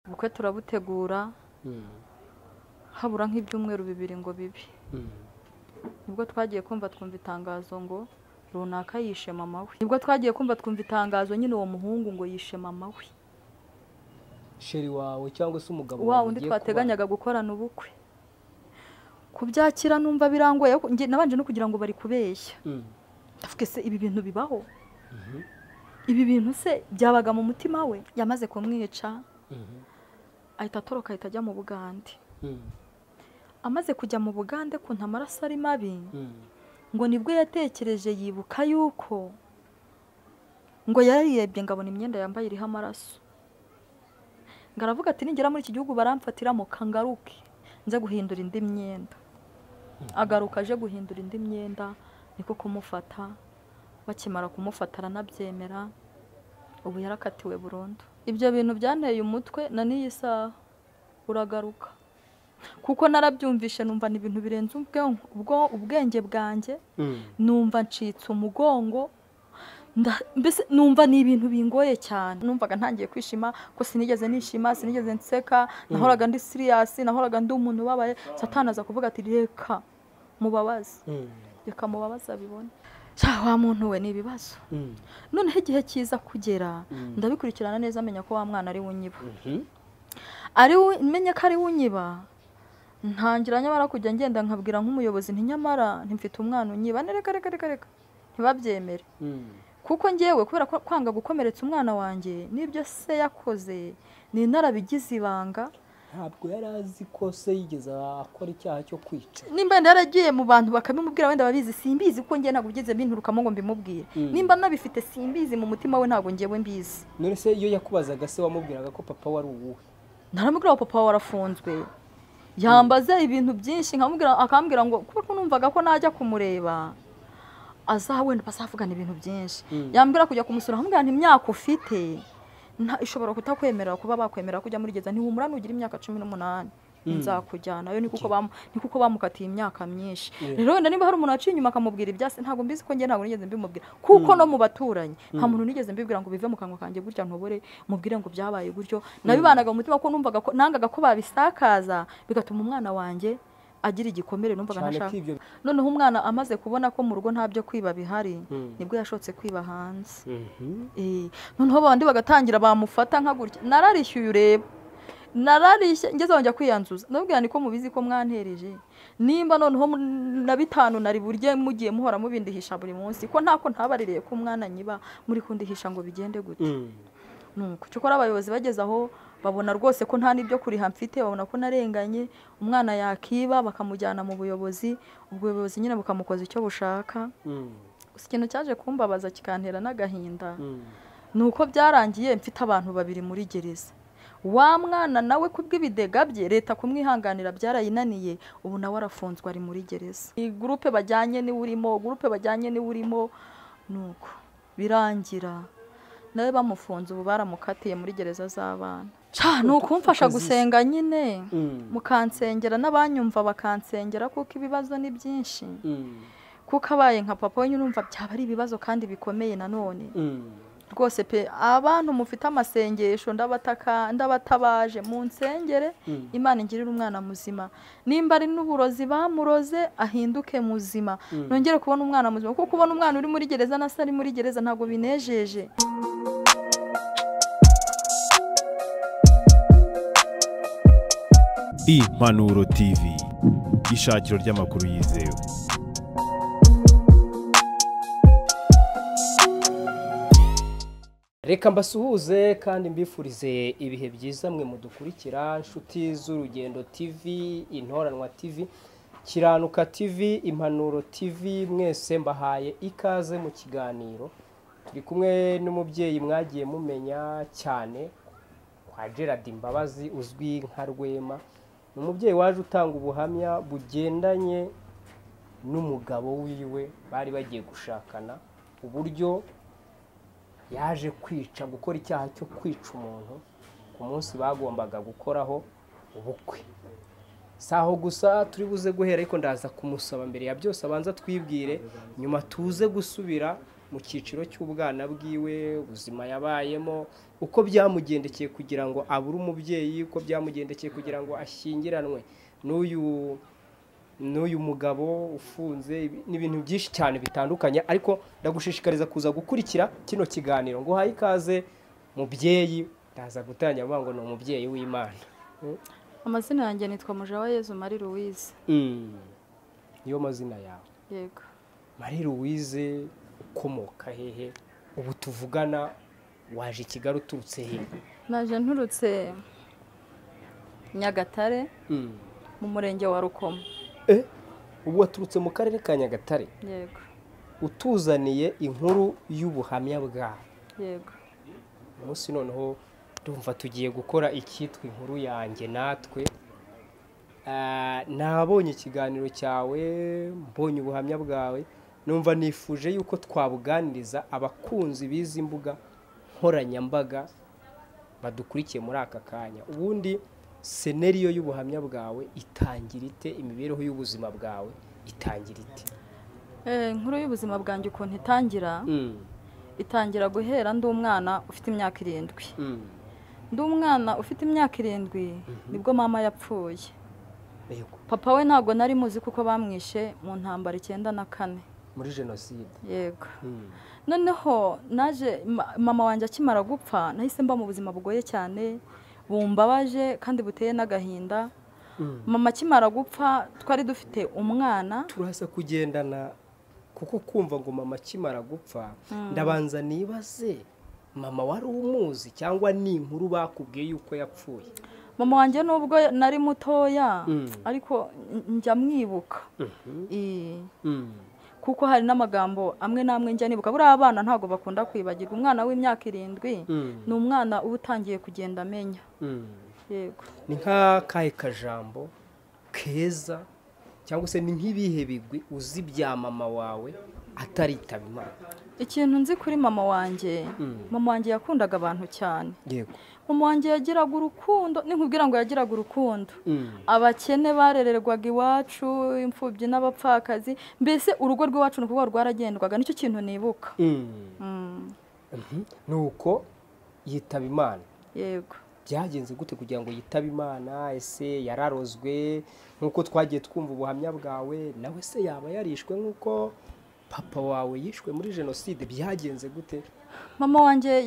ubukwe turabutegura habura nk'ibyumweru bibiri ngo bibi nibwo twagiye kumva twumva itangazo ngo runaka yishe mama we. Nibwo twagiye kumva twumva itangazo nyine uwo muhungu ngo yishe mama we. Sheri wawe cyangwa se umugabo wawe undi twateganyaga gukorana ubukwe. Kubyakira numva birangoye nabanje no kugira ngo bari kubeshya. Ndavuga se ibi bintu bibaho? Ibi bintu se byabaga mu mutima we? Yamaze kumwica ahita atoroka ahita ajya mu Bugande. Amaze kujya mu Bugande kunta amaraso ari mabi ngo nibwo yatekereje yibuka yuko ngo yariyebye ngabona imyenda yambaye iriho amaraso. Ngaravuga ati ningera muri iki gihugu baramfatira mu kangaruke nze guhindura indi myenda. Agaruka aje guhindura indi myenda niko kumufata. Bakimara kumufata aranabyemera ubu yarakatiwe burundu. Ibyo bintu byanteye umutwe na niyi saha uragaruka kuko narabyumvishe numva ni ibintu birenze ubwenge bwanjye. Numva ncitse umugongo mbese numva ni ibintu bingoye cyane. Numvaga ntangiye kwishima ko sinigeze nishima, sinigeze nseka, nahoraga ndi serious, nahoraga ndi umuntu babaye. Satani aza kuvuga ati reka mubabaze, reka mubabaza bibone. Wa muntu we ni ibibazo. None igihe kiza kugera ndabikurikirana neza menya ko wa mwana ari wunyiba. Ari menye ko ari wunyiba. Ntangira nyamara kujya ngenda nkabwira nk'umuyobozi ntinyamara ntimfite umwana unyiba. Reka ntibabyemere. Kuko ngewe kubera kwanga gukomeretsa umwana wanjye nibyo se yakoze ni narabigize ibanga. Ntabwo yarazi ko se yigeze akora icyaha cyo kwica. Nimba yaragiye mu bantu bakabimubwira wenda babizi simbizi ko ngiye ntabwo bigeze binturukamo ngo mbimubwire. Nimba nabifite simbizi mu mutima we ntabwo ngewe mbizi. None se iyo yakubazaga se wamubwiraga ko papa wari uwuhe? Naramubwira ko papa warafunzwe. Yambaza ibintu byinshi nkamubwira akambwira ngo kuko numvaga ko najya kumureba azawenda pasavugana ibintu byinshi. Yambwira kujya kumusura nkamubwira nti imyaka ufite ishobora kutakwemerera kuba bakwemera kujya muri geza ntihumura nugira imyaka 18 nzakujyana. Yo ni kuko bamukatiye imyaka myinshi. Rero wenda niba hari umuntu aciye inyuma akamubwira ibyase ntabwo mbizi ko ngiye ntabwo nigeze mbimubwira kuko no mu baturanyi nta muntu nigeze mbibwira ngo bive mu kanwa kanjye gutya ntobore mubwire ngo byabaye gutyo. Nabibanaga mu mutima ko numvaga ko nangaga ko babisakaza bigatuma umwana wanjye agira igikomere numvaga ntashaka. Noneho umwana amaze kubona ko mu rugo ntabyo kwiba bihari nibwo yashotse kwiba hanze. Noneho bandi bagatangira bamufata nka gutya nararishyuye ureba nararishye ngeze wajya kwiyanzuza. Ndabwira niko mubizi ko mwantereje nimba noneho na 5 nari burye mugiye muhora mubindihisha buri munsi ko ntako ntabaririye ko umwana nyiba muri kundihisha ngo bigende gute. Nuko cyokora abayobozi bageze aho babona rwose ko nta nibyo kuriha mfite, babona ko narenganye umwana yakiba bakamujyana mu buyobozi. Ubwo buyobozi nyine bukamukoza icyo bushaka. Ikintu cyaje kumbabaza kikantera n'agahinda nuko byarangiye mfite abantu babiri muri gereza. Wa mwana nawe kubw'ibidega bye leta kumwihanganira byarayinaniye ubu nawe arafunzwe ari muri gereza. Groupe bajyanye ni urimo nuko birangira nawe bamufunze ubu baramukatiye muri gereza z'abana. Nuko umfasha gusenga nyine mukansengera n'abanyumva bakansengera kuko ibibazo ni byinshi. Kuko abaye nka papa we nyumva byaba ari ibibazo kandi bikomeye nanone. Rwose pe abantu mufite amasengesho ndabatabaje mu nsengere Imana ingirira umwana muzima. Nimba ari n'uburozi bamuroze ahinduke muzima. Nongere kubona umwana muzima kuko kubona umwana uri muri gereza na se ari muri gereza ntago binejeje. Impanuro TV, ishakiro ry'amakuru yizewe. Reka mbasuhuze kandi mbifurize ibihe byiza mwe mudukurikira inshuti z'Urugendo TV, Intoranwa TV, Kiranuka TV, Impanuro TV, mwese mbahaye ikaze mu kiganiro. Turi kumwe n'umubyeyi mwagiye mumenya cyane kwa Gerard Mbabazi uzwi nka Rwema. Umubyeyi waje utanga ubuhamya bugendanye n'umugabo wiwe bari bagiye gushakana, uburyo yaje kwica gukora icyaha cyo kwica umuntu ku munsi bagombaga gukoraho ubukwe. Saho gusa turi buze guhera ariko ndaza kumusaba mbere ya byose abanza twibwire nyuma tuze gusubira mu cyiciro cy'ubwana bwiwe, ubuzima yabayemo, uko byamugendekeye kugira ngo abure umubyeyi, uko byamugendekeye kugira ngo ashyingiranwe n'uyu mugabo ufunze, n'ibintu byinshi cyane bitandukanye. Ariko ndagushishikariza kuza gukurikira kino kiganiro. ngo haye ikaze mubyeyi, ndaza gutangira mvuga ngo ni umubyeyi w'Imana. Amazina yanjye nitwa Mujawayezu Marie Louise. Niyo mazina yawe? Yego. Marie Louise, ukomoka hehe? Ubu tuvugana waje Kigali uturutse he? Naje nturutse Nyagatare mu murenge wa Rukomo. Ubu waturutse mu karere ka Nyagatare? Yego. Utuzaniye inkuru y'ubuhamya bwawe? Yego. Umunsi noneho ndumva tugiye gukora icyitwa inkuru yanjye natwe. Nabonye ikiganiro cyawe, mbonye ubuhamya bwawe, numva nifuje yuko twabuganiriza abakunzi b'izi mbuga nkoranyambaga badukurikiye muri aka kanya. Ubundi seneriyo y'ubuhamya bwawe itangira ite? Imibereho y'ubuzima bwawe itangira ite? Inkuru y'ubuzima bwanjye ukuntu itangira guhera ndi umwana ufite imyaka 7. Ndi umwana ufite imyaka 7 nibwo mama yapfuye. Papa we ntabwo nari muzi kuko bamwishe mu ntambara 94 muri jenoside. Yego. Noneho naje mama wanjye akimara gupfa nahise mba mu buzima bugoye cyane, bumbabaje kandi buteye n'agahinda. Mama akimara gupfa twari dufite umwana. Turasa kugendana kuko kumva ngo mama akimara gupfa ndabanza nibaze mama wari umuzi cyangwa ni inkuru bakubwiye yuko yapfuye? Mama wanjye nubwo nari mutoya ariko njya mwibuka. Kuko hari n'amagambo amwe namwe njya nibuka. Buriya abana ntago bakunda kwibagirwa. Umwana w'imyaka 7 ni umwana uba utangiye kugenda amenya. Yego. Ni nk'akahe kajambo keza cyangwa se ni nk'ibihe bigwi uzi bya mama wawe ataritaba Imana? Ikintu nzi kuri mama wanjye yakundaga abantu cyane. Yego. Mama wanjye yagiraga urukundo, ninkubwira ngo yagiraga urukundo. Abakene barererwaga iwacu, imfubyi n'abapfakazi, mbese urugo rw'iwacu nuko rwaragendwaga. Nicyo kintu nibuka. Nuko yitaba Imana. Yego. Byagenze gute kugira ngo yitabe Imana? Ese yararozwe nkuko twagiye twumva ubuhamya bwawe? Nawe se yaba yarishwe nkuko papa wawe yishwe muri jenoside? Byagenze gute? Mama wanjye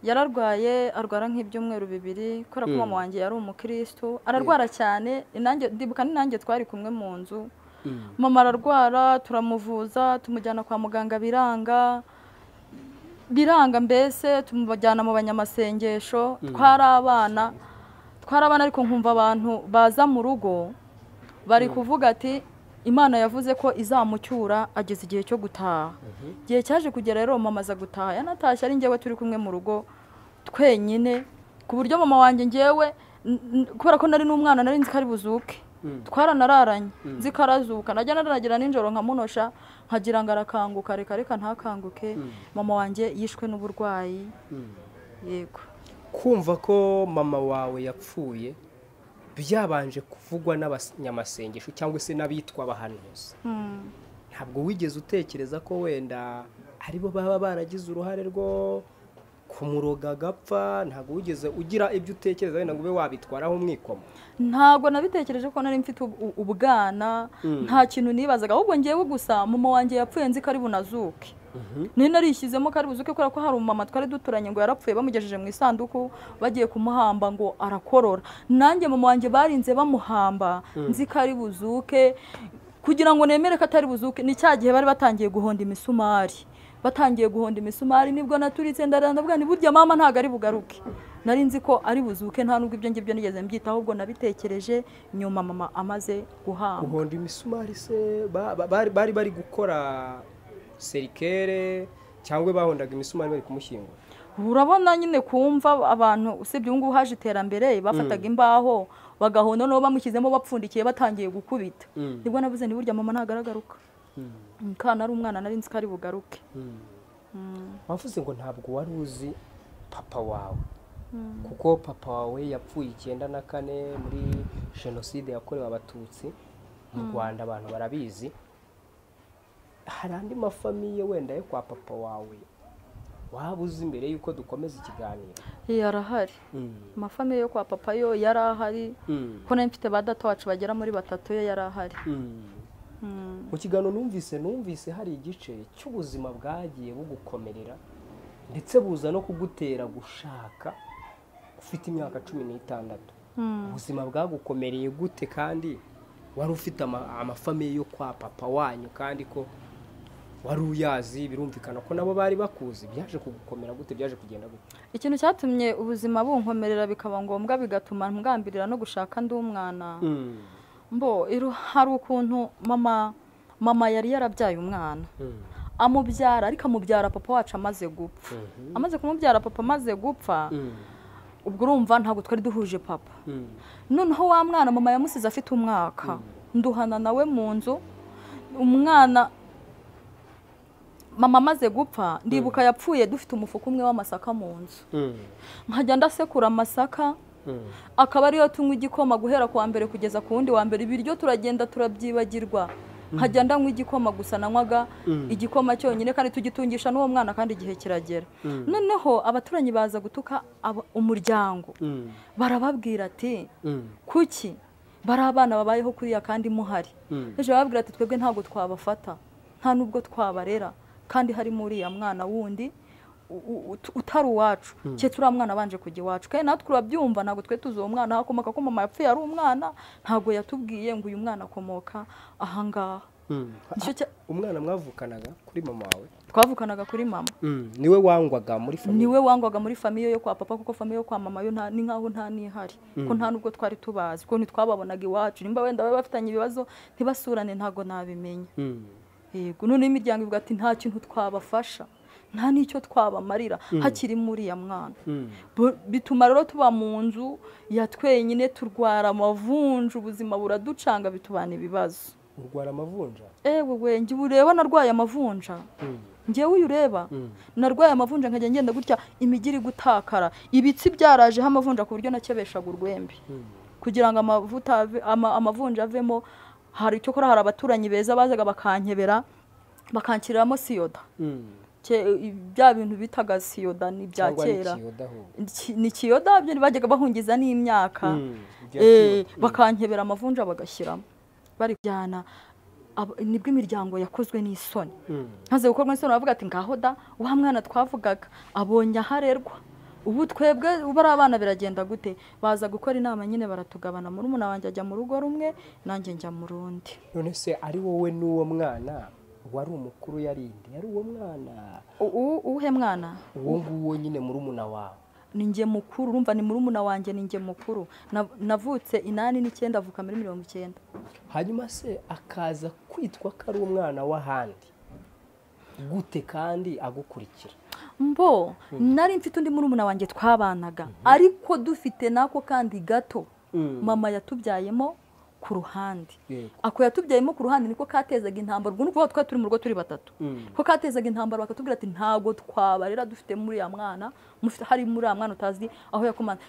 yararwaye arwara nk'ibyumweru 2 kubera ko mama wanjye yari umukristo. Ararwara cyane, ndibuka nanjye twari kumwe mu nzu. Mama ararwara, turamuvuza, tumujyana kwa muganga biranga mbese tumujyana mu banyamasengesho. Twarabana ariko nkumva abantu baza mu rugo bari kuvuga ati Imana yavuze ko izamucyura ageze igihe cyo gutaha. Gihe cyaje kugera rero mama aza gutaha, yanatashye ari njyewe turi kumwe mu rugo twenyine, ku buryo mama wanjye njyewe kubera ko nari n'umwana nari nzi ko ari buzuke. Twaranararanye nzi ko arazuka, najya naragira nijoro nkamunosha nkagira ngo arakanguka, reka ntakanguke. Mama wanjye yishwe n'uburwayi. Yego. Kumva ko mama wawe yapfuye byabanje kuvugwa n'abanyamasengesho cyangwa se n'abitwa abahanuzi. Ntabwo wigeze utekereza ko wenda aribo baba baragize uruhare rwo kumuroga agapfa? Ntabwo wigeze ugira ibyo utekereza wenda ngo ube wabitwaraho umwikomo? Ntabwo nabitekereje ko nari mfite ubwana, nta kintu nibazaga. Ahubwo ngewe gusa mama wanjye yapfuye nzi ko ari bunazuke. Nari narishyizemo ko ari buzuke kubera ko hari umumama twari duturanye ngo yarapfuye bamugejeje mu isanduku bagiye kumuhamba ngo arakorora. Nanjye mama wanjye barinze bamuhamba nzi ko ari buzuke, kugira ngo nemere ko atari buzuke ni cya gihe bari batangiye guhonda imisumari. Nibwo naturitse ndavuga ni burya mama ntago ari bugaruke. Nari nzi ko ari buzuke, nta nubwo ibyo ngibyo nigeze mbyita, ahubwo nabitekereje nyuma mama amaze guhamba. Guhonda imisumari se bari gukora serikere cyangwa bahondaga imisumari bari kumushyingura? Urabona nyine kumva abantu usibye ubu ngubu haje iterambere, bafataga imbaho bagahonda no bamushyizemo bapfundikiye batangiye gukubita. Nibwo navuze ni burya mama ntagaragaruka. Kana ari umwana nari nzi ko ari bugaruke. Wavuze ngo ntabwo wari uzi papa wawe kuko papa wawe yapfuye 94 muri jenoside yakorewe abatutsi mu Rwanda, abantu barabizi. hari andi mafamiye wenda yo kwa papa wawe waba uzi mbere y'uko dukomeza ikiganiro? arahari. Amafamiye yo kwa papa yo yari ahari, ko nayo mfite ba data wacu bagera muri 3 yo yari ahari. Mu kiganiro numvise hari igice cy'ubuzima bwagiye bugukomerera ndetse buza no kugutera gushaka ufite imyaka 16. Ubuzima bwagukomereye gute kandi wari ufite amafamiye yo kwa papa wanyu kandi ko wari uyazi, birumvikana ko nabo bari bakuzi, byaje kugukomera gute, byaje kugenda gute? Ikintu cyatumye ubuzima bunkomerera bikaba ngombwa bigatuma ngambirira no gushaka ndi umwana. Hari ukuntu mama yari yarabyaye umwana, amubyara ariko amubyara papa wacu amaze gupfa. Amaze kumubyara papa amaze gupfa, ubwo urumva ntabwo twari duhuje papa. Noneho wa mwana mama yamusize afite umwaka, nduhana nawe mu nzu. Umwana mama amaze gupfa, ndibuka yapfuye dufite umufuka umwe w'amasaka mu nzu. Nkajya ndasekura amasaka, akaba ariyo tunywa igikoma guhera ku wa mbere kugeza ku wundi wa mbere. Ibiryo turagenda turabyibagirwa, nkajya ndanywa igikoma gusa, nanywaga igikoma cyonyine kandi tugitungisha n'uwo mwana kandi igihe kiragera. Noneho abaturanyi baza gutuka umuryango, barababwira ati kuki bari abana babayeho kuriya kandi muhari. Ejo bababwira ati twebwe ntabwo twabafata, nta nubwo twabarera kandi hari muri ya mwana wundi utari uwacu, cye turi mwana banje kujya iwacu. Kandi natwe urabyumva, ntabwo twe tuzi uwo mwana akomoka, ko mama yapfuye ari umwana, ntabwo yatubwiye ngo uyu mwana akomoka ahangaha. Umwana mwavukanaga kuri mama wawe? Twavukanaga kuri mama. Niwe wangwaga muri famiye? Niwe wangwaga muri famiye yo kwa papa, kuko famiye yo kwa mama yo ni nkaho nta nihari, ko nta nubwo twari tubazi, ko ntitwababonaga iwacu. Nimba wenda baba bafitanye ibibazo ntibasurane, ntago nabimenya. Yego, none imiryango ivuga ati nta kintu twabafasha, nta n'icyo twabamarira hakiri muri ya mwana. Bituma rero tuba mu nzu ya twenyine, turwara amavunja, ubuzima buraducanga, bitubana ibibazo. Urwara amavunja? We njye ureba narwaye amavunja. Njyewe uyu ureba narwaye amavunja, nkajya ngenda gutya imigiri gutakara, ibitsi byarajeho amavunja ku buryo nakebeshaga urwembe kugira ngo amavunja avemo. Hari icyo kora, hari abaturanyi beza bazaga bakankebera, bakankiriramo siyoda. Bya bintu bitaga siyoda ni bya kera. Ni kiyoda, byo bajyaga bahungiza n'imyaka, bakankebera amavunja bagashyiramo bari kujyana. Nibwo imiryango yakozwe n'isoni, maze gukorwa n'isoni bavuga ati ngaho da wa mwana twavugaga abonye aharerwa. Ubu twebwe bari abana biragenda gute? Baza gukora inama nyine baratugabana, murumuna wanjye ajya mu rugo rumwe, nanjye njya mu rundi. None se ari wowe n'uwo mwana wari umukuru yarinde? Yari uwo mwana? Uhe mwana? Uwo nguwo nyine murumuna wawe. Ni njye mukuru, urumva ni murumuna wanjye, ni njye mukuru. Navutse 89, avuka muri 90. Hanyuma se akaza kwitwa ko ari umwana w'ahandi gute kandi agukurikira? Nari mfite undi murumuna wanjye twabanaga, ariko dufite nako kandi gato mama yatubyayemo ku ruhande. Ako yatubyayemo ku ruhande niko katezaga intambara. Ubwo nuko twa turi mu rugo turi 3, ko katezaga intambara, bakatubwira ati ntago twabarera dufite muri ya mwana, mufite hari muri ya mwana utazi aho yakomana,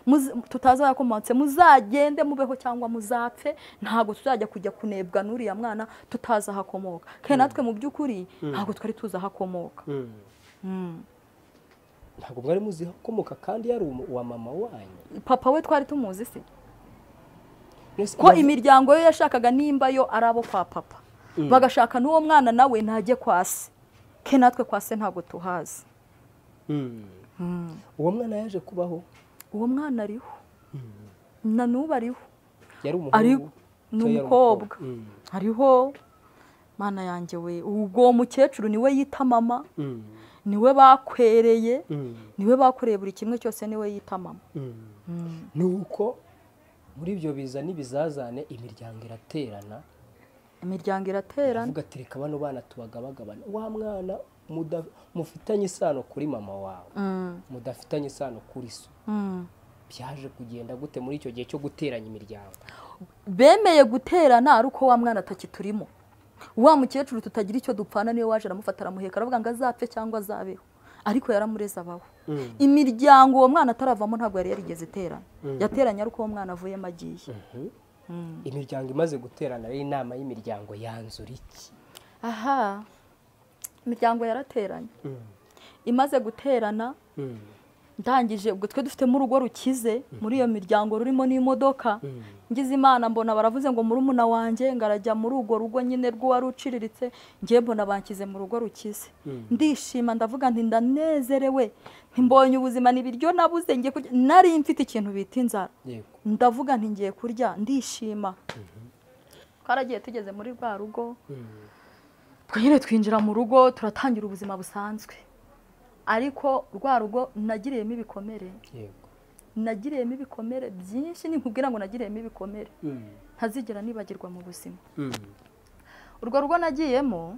tutazi aho yakomotse, muzagende mubeho cyangwa muzapfe, ntago tuzajya kujya kunebwa n'uri ya mwana tutazi aho akomoka. Kandi natwe mu by'ukuri ntago twari tuzi aho akomoka. Ntabwo mwari muzi aho akomoka kandi yari uwa mama wanyu? Papa we twari tumuzi se, ko imiryango yo yashakaga nimba yo arabo kwa papa, bagashaka n'uwo mwana nawe ntajye kwa se, ke natwe kwa se ntago tuhazi. Uwo mwana yaje kubaho? Uwo mwana ariho, na n'ubu ariho. Yari umuhungu? N'umukobwa ariho. Mana yanjye we, ubwo mukecuru niwe yita mama, niwe bakwereye, niwe bakoreye buri kimwe cyose, niwe yita mama. Nuko muri ibyo biza n'ibizazane imiryango iraterana. Imiryango iraterana, uvuga ati reka bano bana tubagabagabana. Wa mwana mufitanye isano kuri mama wawe, mudafitanye isano kuri so, byaje kugenda gute muri icyo gihe cyo guteranya imiryango? Bemeye guterana ariko wa mwana atakiturimo. Wa mukecuru tutagira icyo dupfana niwe waje aramufata aramuheka, aravuga ngo azapfe cyangwa azabeho, ariko yaramureza abaho. Imiryango uwo mwana ataravamo ntabwo yari yarigeze iterana, yateranye ariko uwo mwana avuyemo agiye. Imiryango imaze guterana, ari inama y'imiryango yanzura iki? imiryango yarateranye imaze guterana ndangije ubwo twe dufitemo urugo rukize muri iyo miryango rurimo n'imodoka ngize Imana mbona baravuze ngo murumuna wanjye ngarajya muri urwo rugo nyine rw'uwari uciriritse ngiye mbona bankize mu rugo rukize ndishima ndavuga nti ndanezerewe ntimbonye ubuzima n'ibiryo nabuze ngiye kurya nari mfite ikintu bita inzara ndavuga nti ngiye kurya ndishima twaragiye tugeze muri rwa rugo twanyine twinjira mu rugo turatangira ubuzima busanzwe ariko rwa rugo nagiriyemo ibikomere nagiriyemo ibikomere byinshi nkubwira ngo nagiriyemo ibikomere ntazigera nibagirwa mu buzima urwo rugo nagiyemo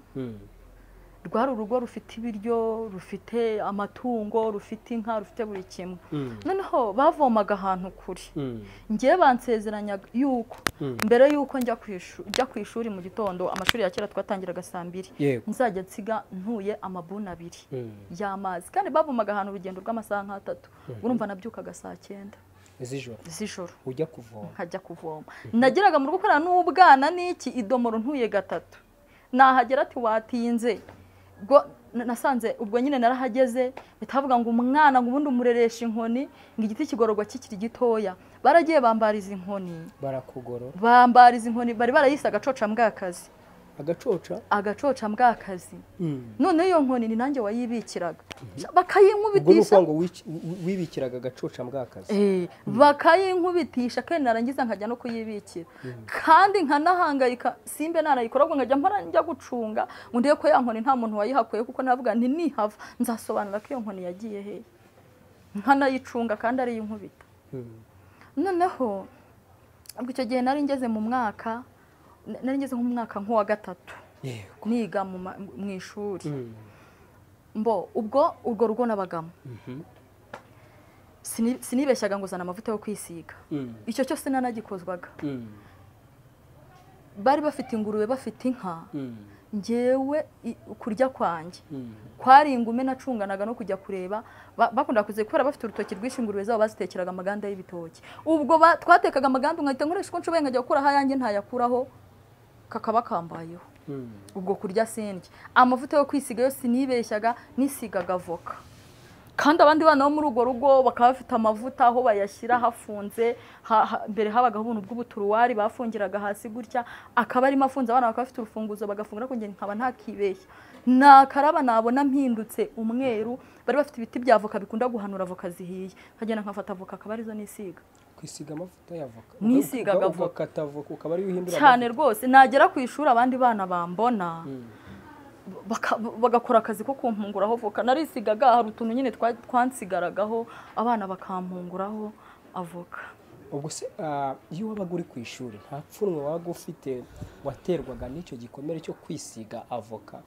rwari urugo rufite ibiryo rufite amatungo rufite inka rufite buri kimwe noneho bavomaga ahantu kuri ngiye bansezeranya yuko mbere yuko njya ku ishuri mu gitondo amashuri ya kera twatangiraga saa 2 nzajya nsiga ntuye amabuni 2 y'amazi kandi bavomaga ahantu urugendo rw'amasaha nk'atatu urumva nabyukaga saa 9 z'ijoro ujya kuvoma nkajya kuvoma nageraga mu rugo korana n'ubwana n'iki idomoro ntuye 3 nahagera ati watinze nasanze ubwo nyine narahageze bitavuga ngo umwana ngo ubundi umureresha inkoni ngo igiti kigororwa kikiri gitoya baragiye bambariza inkoni barakugorora bambariza inkoni bari barayise agacoca mbwakazi agacoca mbwakazi none iyo nkoni ni nanjye wayibikiraga bakayinkubitisha ubwo nuko ngo wibikiraga agacoca mbwakazi bakayinkubitisha kandi narangiza nkajya no kuyibikira kandi nkanahangayika simbe narayikora ubwo nkajya mpora njya gucunga ngo ndiye ko ya nkoni nta muntu wayihakuye kuko navuga nti nihava nzasobanura ko iyo nkoni yagiye he nkanayicunga kandi ari inkubita noneho ubwo icyo gihe nari ngeze mu mwaka nari ngeze nk'umwaka nk'uwa 3 niga mu ishuri mbo ubwo urwo rugo nabagamo sinibeshyaga ngo zana amavuta yo kwisiga icyo cyose nanagikozwaga bari bafite ingurube bafite inka ngewe kurya kwanjye kwari ingume nacunganaga no kujya kureba bakunda kuze kubera bafite urutoki rwinshi ingurube zabo bazitekeraga amaganda y'ibitoki ubwo twatekaga amaganda nkahita nkoresha uko nshoboye nkajya gukura hayanjye ntayakuraho kakaba kambayeho ubwo kurya sindya amavuta yo kwisiga yo sinibeshyaga nisigaga avoka kandi abandi bana bo muri urwo rugo bakaba bafite amavuta aho bayashyira hafunze mbere habagaho ubuntu bw'ubuturuwari bafungiraga hasi gutya akaba arimo afunze abana bakaba bafite urufunguzo bagafungira kugira nkaba ntakibeshya nakaraba nabona mpindutse umweru bari bafite ibiti bya avoka bikunda guhanura avoka zihiye nkagenda nkafata avoka akaba arizo nisiga kwisiga amavuta y'avoka nisigaga avoka ukaba ari uhindura cyane rwose nagera ku ishuri abandi bana bambona bagakora akazi ko kumpunguraho avoka narisigaga hari utuntu nyine twansigaragaho abana bakampunguraho avoka ubwo se iyo wabaga uri ku ishuri nta pfunwe wabaga ufite waterwaga n'icyo gikomere cyo kwisiga avoka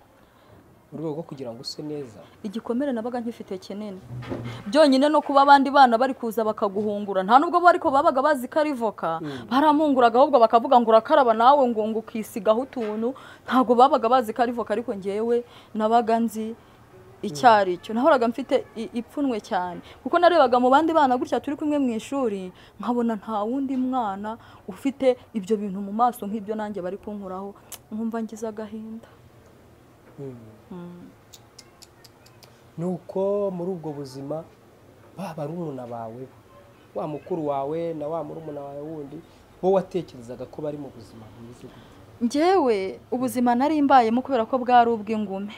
mu rwego rwo kugira ngo use neza igikomere nabaga nkifite kinini byonyine no kuba abandi bana bari kuza bakaguhungura nta nubwo bariko babaga bazi ko ari voka baramunguraga ahubwo bakavuga ngo urakaraba nawe ngo ukisigaho utuntu ntago babaga bazi ko ari voka ariko ngewe nabaga nzi icyari cyo nahoraga mfite ipfunwe cyane kuko narebaga mu bandi bana gutya turi kumwe mu ishuri nkabona nta wundi mwana ufite ibyo bintu mu maso nk'ibyo nanjye bari kunkuraho nkumva ngize agahinda nuko muri ubwo buzima baba rumuna bawe wa mukuru wawe na wa murumuna wawe wundi bo watekerezaga ko bari mu buzima bwiza njyewe ubuzima nari mbayemo kubera ko bwari ubw'ingume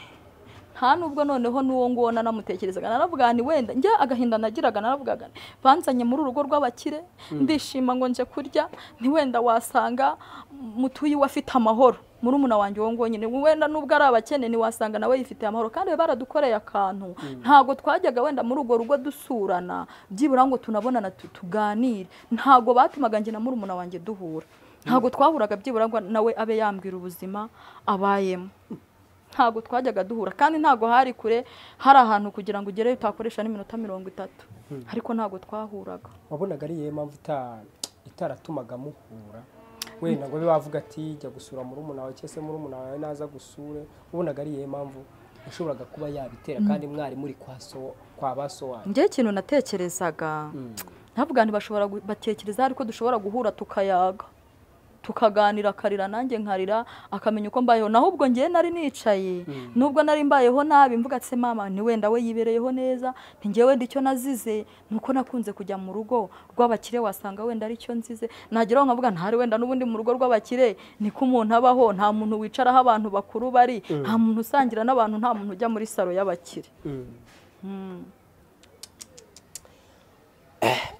nta nubwo noneho n'uwo nguwo nanamutekerezaga naravuga ni wenda njye agahinda nagiraga naravugaga banzanye muri urugo rw'abakire ndishima ngo nje kurya ni wenda wasanga mutuyi wafite amahoro murumuna wanjye wo ngo nyine wenda nubwo ari abakene ni wasanga nawe yifite amahoro kandi baradukoreye akantu ntago twajyaga wenda muri urwo rugo dusurana byibura ngo tunabonana tuganire ntago batumaga njye na murumuna wanjye duhura ntago twahuraga byibura ngo nawe abe yambwira ubuzima abayemo ntago twajyaga duhura kandi ntago hari kure hari ahantu kugira ngo ugere utakoresha n'iminota 30 ariko ntago twahuraga wabonaga ari mpamvu itaratumaga muhura wenda ngo bavuga ati jya gusura murumuna wawe cyese murumuna wawe naza gusure ubonaga ari mpamvu yashoboraga kuba yabitera kandi mwari muri kwa baso wanyu njye ikintu natekerezaga ntavuga ntibashobora batekereza ariko dushobora guhura tukayaga tukaganira akarira nanjye nkarira akamenya uko mbayeho naho ubwo ngiye nari nicaye nubwo nari mbayeho nabi mvuga ati mama ni wenda we yibereyeho neza ntigiye wenda icyo nazize nuko nakunze kujya mu rugo rw'abakire wasanga wenda ari cyo nzize nageraho nkavuga ntari wenda n'ubundi mu rugo rw'abakire niko umuntu abaho nta muntu wicaraho abantu bakuru bari nta muntu usangira n'abantu nta muntu ujya muri salo y'abakire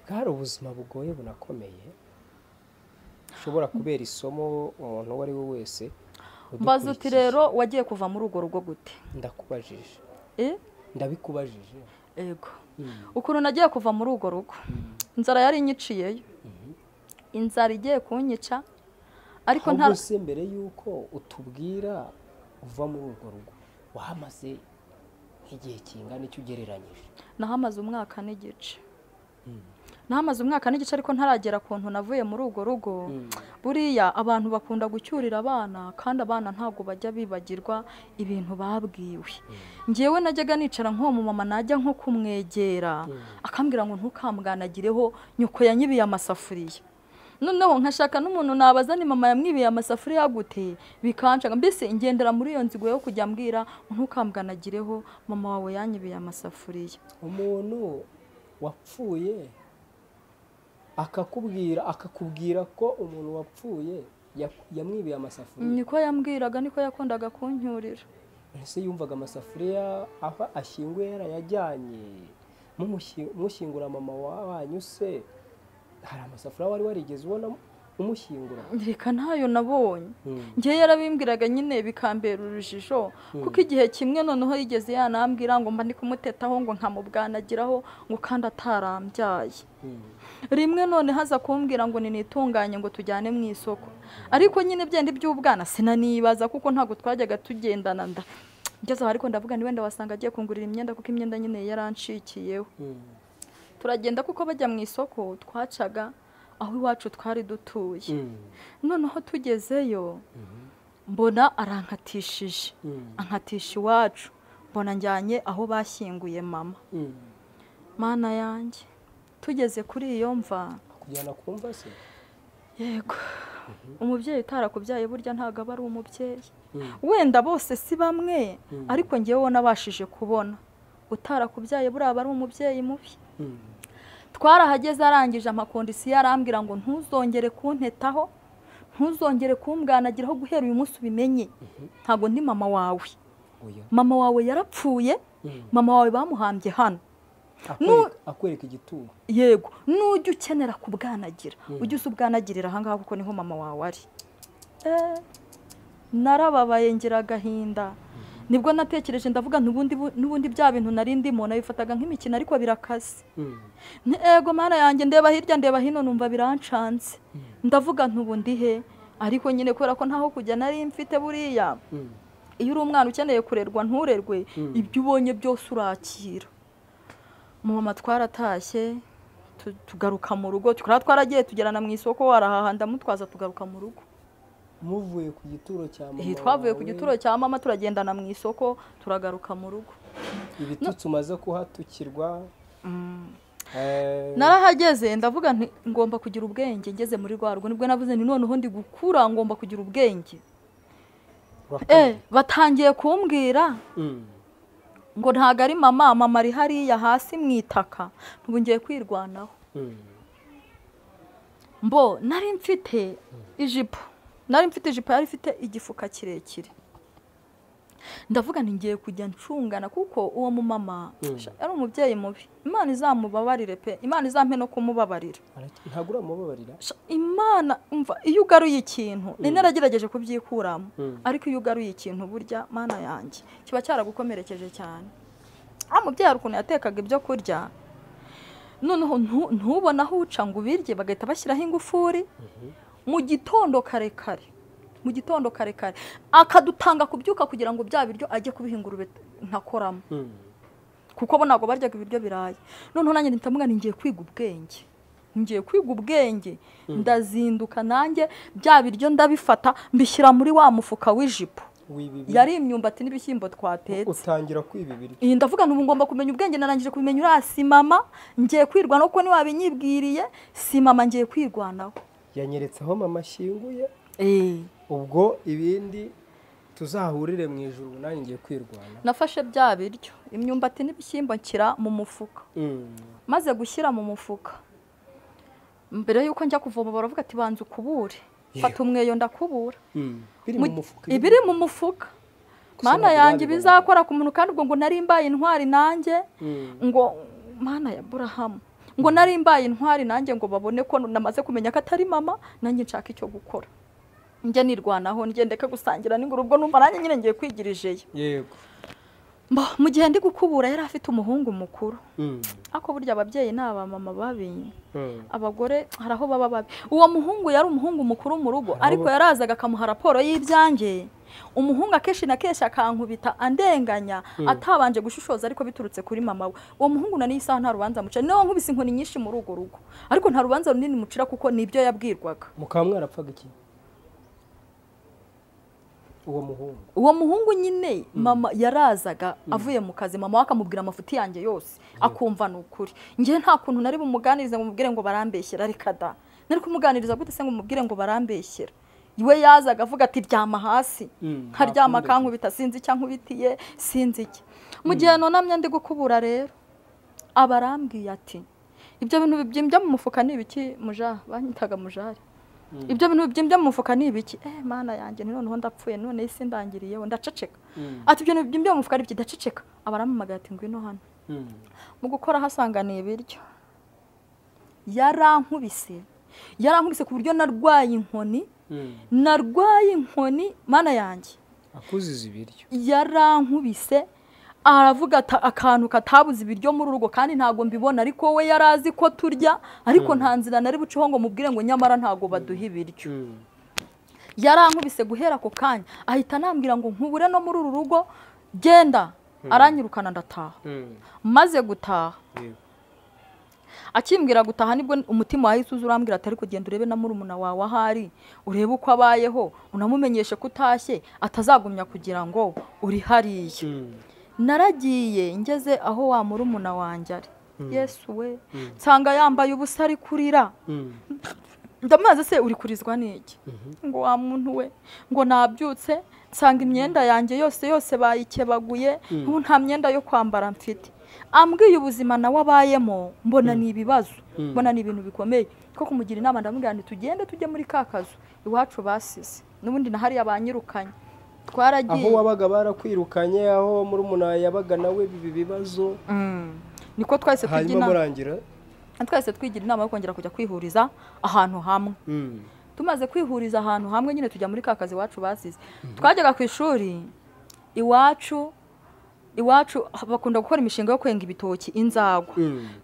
bwari ubuzima bugoye bunakomeye ushobora kubera isomo umuntu uwo ari we wese mbaza uti rero wagiye kuva muri urwo rugo gute ndakubajije ndabikubajije yego ukuntu nagiye kuva muri urwo rugo inzara yari inyiciyeyo inzara igiye kunyica ariko nta se mbere yuko utubwira uva muri urwo rugo wahamaze nk'igihe kingana icyo ugereranyije nahamaze umwaka n'igice ariko ntaragera kuntu navuye muri urwo rugo buriya abantu bakunda gucyurira abana kandi abana ntabwo bajya bibagirwa ibintu babwiwe ngewe najyaga nicara nk'uwo mumama najya nko kumwegera akambwira ngo ntukamwanagireho nyuko yanyibiye amasafuriya noneho nkashaka n'umuntu nabaza ni mama yamwibiye amasafuriya gute bikancaga mbese ingendera muri iyo nzigo yo kujya mbwira ntukamwanagireho mama wawe yanyibiye amasafuriya umuntu wapfuye akakubwira ko umuntu wapfuye yamwibiye amasafuriya niko yambwiraga niko yakundaga kuncyurira ese yumvaga amasafuriya aho ashyinguye yarayajyanye mushyingura mama wanyu se hari amasafuriya wari warigeze ubona umushyingura reka ntayo nabonye ngewe yarabimbwiraga nyine bikambera urujijo kuko igihe kimwe noneho yigeze yanambwira ngo mba ndi kumutetaho ngo nkamubwanagiraho ngo kandi atarambyaye rimwe none haza kumbwira ngo ninitunganye ngo tujyane mu isoko ariko nyine byenda iby'ubwana sinanibaza kuko ntabwo twajyaga tugendana ngeze aho ariko ndavuga ni wenda wasanga agiye kungurira imyenda kuko imyenda nyine yaranshikiyeho turagenda kuko bajya mu isoko twacaga aho iwacu twari dutuye noneho tugezeyo mbona arankatishije ankatisha iwacu mbona njyanye aho bashyinguye mama mana yanjye tugeze kuri iyo mva kujyana kumva se yego umubyeyi utarakubyaye burya ntabwo aba ari umubyeyi wenda bose si bamwe ariko ngewe nabashije kubona utarakubyaye buriya aba ari umubyeyi mubi twarahageze arangije amakondisiyo arambwira ngo ntuzongere kuntetaho ntuzongere kumbwanagiraho guhera uyu munsi ubimenye ntabwo ndi mama wawe mama wawe yarapfuye mama wawe bamuhambye hano akwereka igituro yego nujya ukenera kubwanagira ujye usubwanagirira ahangaha kuko niho mama wawe ari narababaye ngira agahinda nibwo natekereje ndavuga n'ubundi bya bintu nari ndimo nabifataga nk'imikino ariko birakaze ego mana yanjye ndeba hirya ndeba hino numva birancanze ndavuga ntubundi he ariko nyine kubera ko ntaho kujya nari mfite buriya iyo uri umwana ukeneye kurerwa nturerwe ibyo ubonye byose urakira mama twaratashye tugaruka mu rugo twaragiye tugerana mu isoko warahaha ndamutwaza tugaruka mu rugo muvuye ku gituro cya mama twavuye ku gituro cya mama turagendana mu isoko turagaruka mu rugo ibitutsi umaze kuhatukirwa narahageze ndavuga nti ngomba kugira ubwenge ngeze muri rwa rugo nibwo navuze nti noneho ndi gukura ngomba kugira ubwenge batangiye kumbwira ngo ntago ari mama ari hariya hasi mu itaka ntubu ngiye kwirwanaho mbo nari mfite ijipo yari ifite igifuka kirekire ndavuga ngiye kujya ncungana kuko uwo mumama yari umubyeyi mubi imana izamubabarire pe imana izampe no kumubabarira ntabwo uramubabarira imana umva iyo ugaruye ikintu ni naragerageje kubyikuramo ariko iyo ugaruye ikintu burya mana yanjye kiba cyaragukomerekeje cyane umubyeyi hari ukuntu yatekaga ibyo kurya noneho ntubona aho uca ngo ubirye bagahita bashyiraho ingufuri mu gitondo karekare akadutanga kubyuka kugira ngo bya biryo ajye kubiha ingurube ntakoramo kuko bo ntabwo baryaga ibiryo biraye noneho nanjye nitamuga ngiye kwiga ubwenge ndazinduka nanjye bya biryo ndabifata mbishyira muri wa mufuka w'ijipo yari imyumbati n'ibishyimbo twatetse utangira kwibibirya iyi ndavuga n'ubu ngomba kumenya ubwenge narangije kubimenya uriya si mama ngiye kwirwanaho kuko niwabinyibwiriye si mama ngiye kwirwanaho yanyeretse aho mama ashyinguye Eh, ubwo ibindi tuzahurire mu ijuru nanjye ngiye kwirwana. nafashe bya biryo imyumbati n'ibishyimbo nshyira mu mufuka, maze gushyira mu mufuka mbere y'uko njya kuvoma baravuga ati banza ukubure, fata umweyo ndakubura. Biri mu mufuka. Ibiri mu mufuka mana yanjye bizakora ku muntu, kandi ubwo ngo nari mbaye intwari nanjye, ngo mana ya Aburahamu, ngo nari mbaye intwari nanjye, ngo babone ko namaze kumenya ko atari mama, nanjye nshaka icyo gukora, njye nirwanaho, njye ndeke gusangira n'inguru, ubwo numva nanjye nyine ngiye kwigirijeyo. Yego. Mu gihe ndi gukubura yari afite umuhungu mukuru, ako burya ababyeyi ni abamama babi, abagore hari aho baba babi. Uwo muhungu yari umuhungu mukuru mu rugo, ariko yarazaga akamuha raporo y'ibyanjye. Umuhungu akenshi na kenshi akankubita andenganya, atabanje gushishoza, ariko biturutse kuri mama we. Uwo muhungu na n'isaha nta rubanza mucira, niwe nkubise inkoni nyinshi muri urwo rugo, ariko nta rubanza runini mucira kuko nibyo yabwirwaga. Mukaba mwarapfaga iki? Uwo muhungu nyine mama yarazaga avuye mu kazi, mama akamubwira amafuti yanjye yose, akumva ni ukuri. Njye nta kuntu nari bumuganirize ngo mubwire ngo barambeshyera, ariko da nari kumuganiriza gute se ngo mubwire ngo barambeshyera? Iwe yazaga avuga ati ryama hasi, nkaryama akankubita, sinzi icyo ankubitiye, sinzi iki. Mu gihe nonamye ndi gukubura rero abarambwiye ati ibyo bintu bibyimbye mu mufuka ni ibiki muja, banyitaga mujari. Ibyo bintu bibyimbye mu mufuka ni ibiki? Mana yanjye ni noneho ndapfuye, none isi ndangiriyeho, ndaceceka. Ati ibyo bintu bibyimbye mu mufuka ari bidaceceka. Abarampamagaye ati ngwino hano. Mu gukora hasanganiye ibiryo yarankubise ku buryo narwaye inkoni, mana yanjye akuziza ibiryo. Yarankubise aravuga akantu katabuze ibiryo muri urugo, kandi ntago mbibona, ariko we yarazi ko turya, ariko nta nzira nari buceho ngo mubwire ngo nyamara ntago baduha ibiryo. Yarankubise guhera ako kanya, ahita anambwira ngo nkubure no muri uru rugo, genda. Aranyirukana ndataha. Maze gutaha, akimbwira gutaha nibwo umutima wahise urambwira ati ariko genda urebe na murumuna wawe ahari, urebe uko abayeho, unamumenyeshe ko utashye, atazagumya kugira ngo uri hariya. Naragiye ngeze aho wa murumuna wanjye ari, Yesu we, nsanga yambaye ubusa ari kurira. Ndamaze se uri kurizwa n'iki? Ngo wa muntu we, ngo nabyutse nsanga imyenda yanjye yose bayikebaguye, ubu nta myenda yo kwambara mfite. Ambwiye ubuzima nawe abayemo, mbona ni ibibazo, mbona ni ibintu bikomeye, ko kumugira inama ndamubwira nti tugende tujye muri ka kazu iwacu basize, n'ubundi nahari abanyirukanye. Twaragiye aho wabaga barakwirukanye, aho murumuna yabaga nawe bibi bibazo. Niko twahise hanyuma murangira twahise twigira inama yo kongera kujya kwihuriza ahantu hamwe. Tumaze kwihuriza ahantu hamwe nyine tujya muri ka kazi iwacu basize. Twajyaga ku ishuri iwacu bakunda gukora imishinga yo kwenga ibitoki, inzagwa.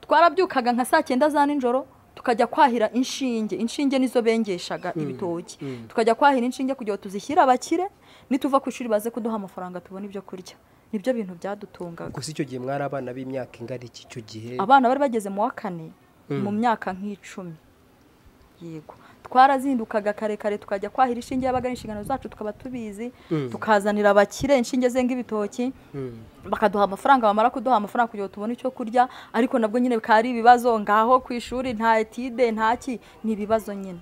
Twarabyukaga nka 9:00 za nijoro tukajya kwahira inshinge nizo bengeshaga ibitoki. Tukajya kwahira inshinge kugira ngo tuzishyire abakire, nituva ku ishuri baze kuduha amafaranga tubone ibyo kurya. Nibyo bintu byadutungaga. Gusa icyo gihe mwari abana b'imyaka ingari iki cyo gihe? Abana bari bageze mu wa 4, mu myaka nk'icumi. Yego. Twarazindukaga kare tukajya kwahira inshinge, yabaga inshingano zacu tukaba tubizi, tukazanira abakire inshinge zenga ibitoki, bakaduha amafaranga, bamara kuduha amafaranga kugira ngo tubone icyo kurya, ariko nabwo nyine bikari ibibazo ngaho ku ishuri, nta etide ntaki, ni ibibazo nyine.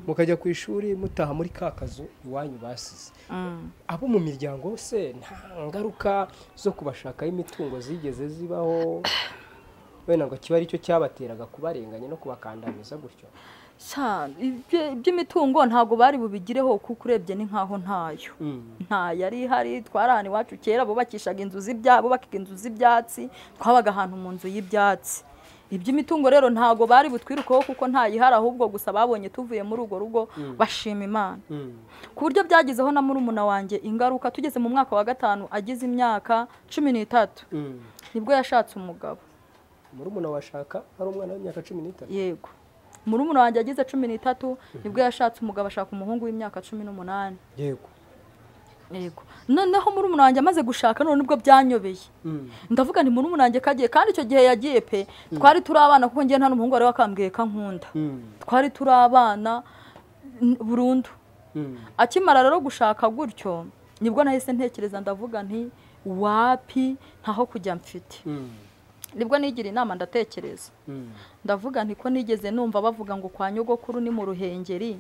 Mukajya ku ishuri mutaha muri ka kazu iwanyu basize. Abo mu miryango se nta ngaruka zo kubashaka imitungo zigeze zibaho, wenda ngo kiba ari cyo cyabateraga kubarenganya no kubakandamiza gutyo? Iby'imitungo ntago bari bubigireho, kuko urebye ni nkaho ntayo. Nta yari hari. Twarahana iwacu kera bubakishaga inzu z'ibyatsi, twabaga ahantu mu nzu y'ibyatsi. Iby'imitungo rero ntago bari butwirukaho kuko ntayihari, ahubwo gusa babonye tuvuye muri urwo rugo bashima Imana. Ku buryo byagizeho na murumuna wanjye ingaruka. Tugeze mu mwaka wa 5 agize imyaka 13 nibwo yashatse umugabo. Murumuna washaka ari umwana w'imyaka 13? Yego. Murumuna wanjye agize 13 nibwo yashatse umugabo, ashaka umuhungu w'imyaka 18. Yego. Noneho murumuna wanjye amaze gushaka none nibwo byanyobeye. Ndavuga nti murumuna wanjye kagiye, kandi icyo gihe yagiye pe twari turi abana, kuko ngiye nta n'umuhungu wari wakambwiye kankunda. Twari turi abana burundu. Akimara rero gushaka gutyo nibwo nahise ntekereza, ndavuga nti wapi ntaho kujya mfite. nibwo nigira inama ndatekereza ndavuga nti ko nigeze numva bavuga ngo kwa nyogokuru ni mu Ruhengeri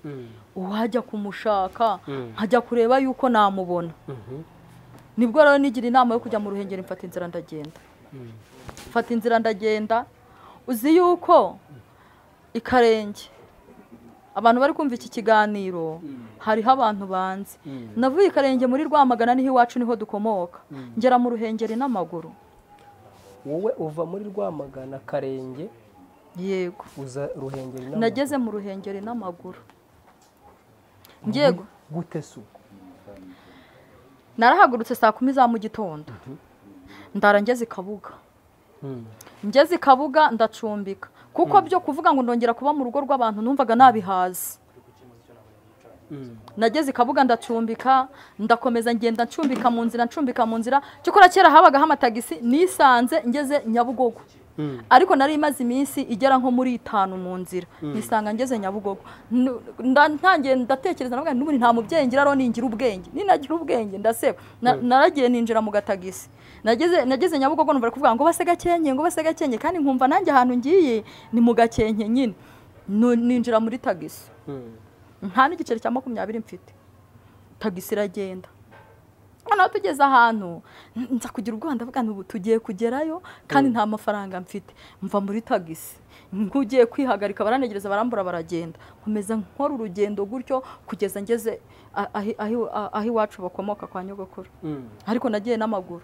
uwajya kumushaka nkajya kureba yuko namubona. Nibwo rero nigira inama yo kujya mu Ruhengeri mfata inzira ndagenda uzi yuko Ikarenge abantu bari kumva iki kiganiro hariho abantu banzi navuye Ikarenge muri Rwamagana niho iwacu niho dukomoka ngera mu Ruhengeri n'amaguru. Wowe uva muri Rwamagana Karenge? Yego. Uza Ruhengeri n'amaguru? Nageze mu Ruhengeri n'amaguru. Ngego gute su? Narahagurutse saa 10 za mu gitondo ndara ngeze Kabuga. Ngeze Kabuga ndacumbika kuko byo kuvuga ngo ndongera kuba mu rugo rw'abantu numvaga nabihaza. Nageze Kabuga ndacumbika ndakomeza ngenda ncumbika mu nzira cyokora kera habagaho amatagisi nisanze ngeze Nyabugogo. Ariko nari imaze iminsi igera nko muri 5 mu nzira nisanga ngeze Nyabugogo. Ntangiye ndatekereza navuga n'ubundi nta mubyeyi ngira ro ningira ubwenge ninagira ubwenge ndaseba naragiye ninjira mu gatagisi. Nageze Nyabugogo numva kuvuga ngo base gakenye kandi nkumva nanjye ahantu ngiye ni mu Gakenke nyine ninjira muri tagisi. Nta n'igiceri cya 20 mfite. Tagisi iragenda. Hano tugeze ahantu nza kugira ubwo ndavuga n'ubu tugiye kugerayo kandi nta mafaranga mfite. Mva muri tagisi. Ngugiye kwihagarika baranegereza barambura baragenda. Nkomeza nkora urugendo gutyo kugeza ngeze aho iwacu bakomoka kwa nyogokuru. Ariko nagiye n'amaguru.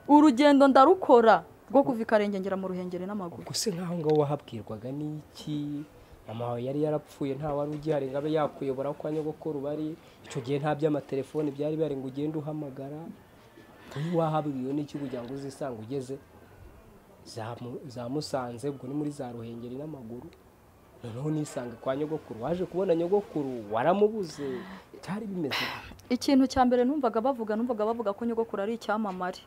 Urugendo ndarukora rwo kuva Ikarenge ngera mu Ruhengeri n'amaguru. Gusa nkaho ngaho wahabwirwaga n'iki? Mama wawe yari yarapfuye nta wari ugihari ngabe yakuyobora kwa nyogokuru bari icyo gihe nta by'amatelefoni byari bari ngo ugende uhamagara. Wahabwiwe n'iki kugira ngo uzisanga ugeze za Musanze ubwo ni muri za Ruhengeri n'amaguru? Noneho nisanga kwa nyogokuru waje kubona nyogokuru waramubuze cyari bimeze? Ikintu cya mbere numvaga bavuga ko nyogokuru ari icyamamare.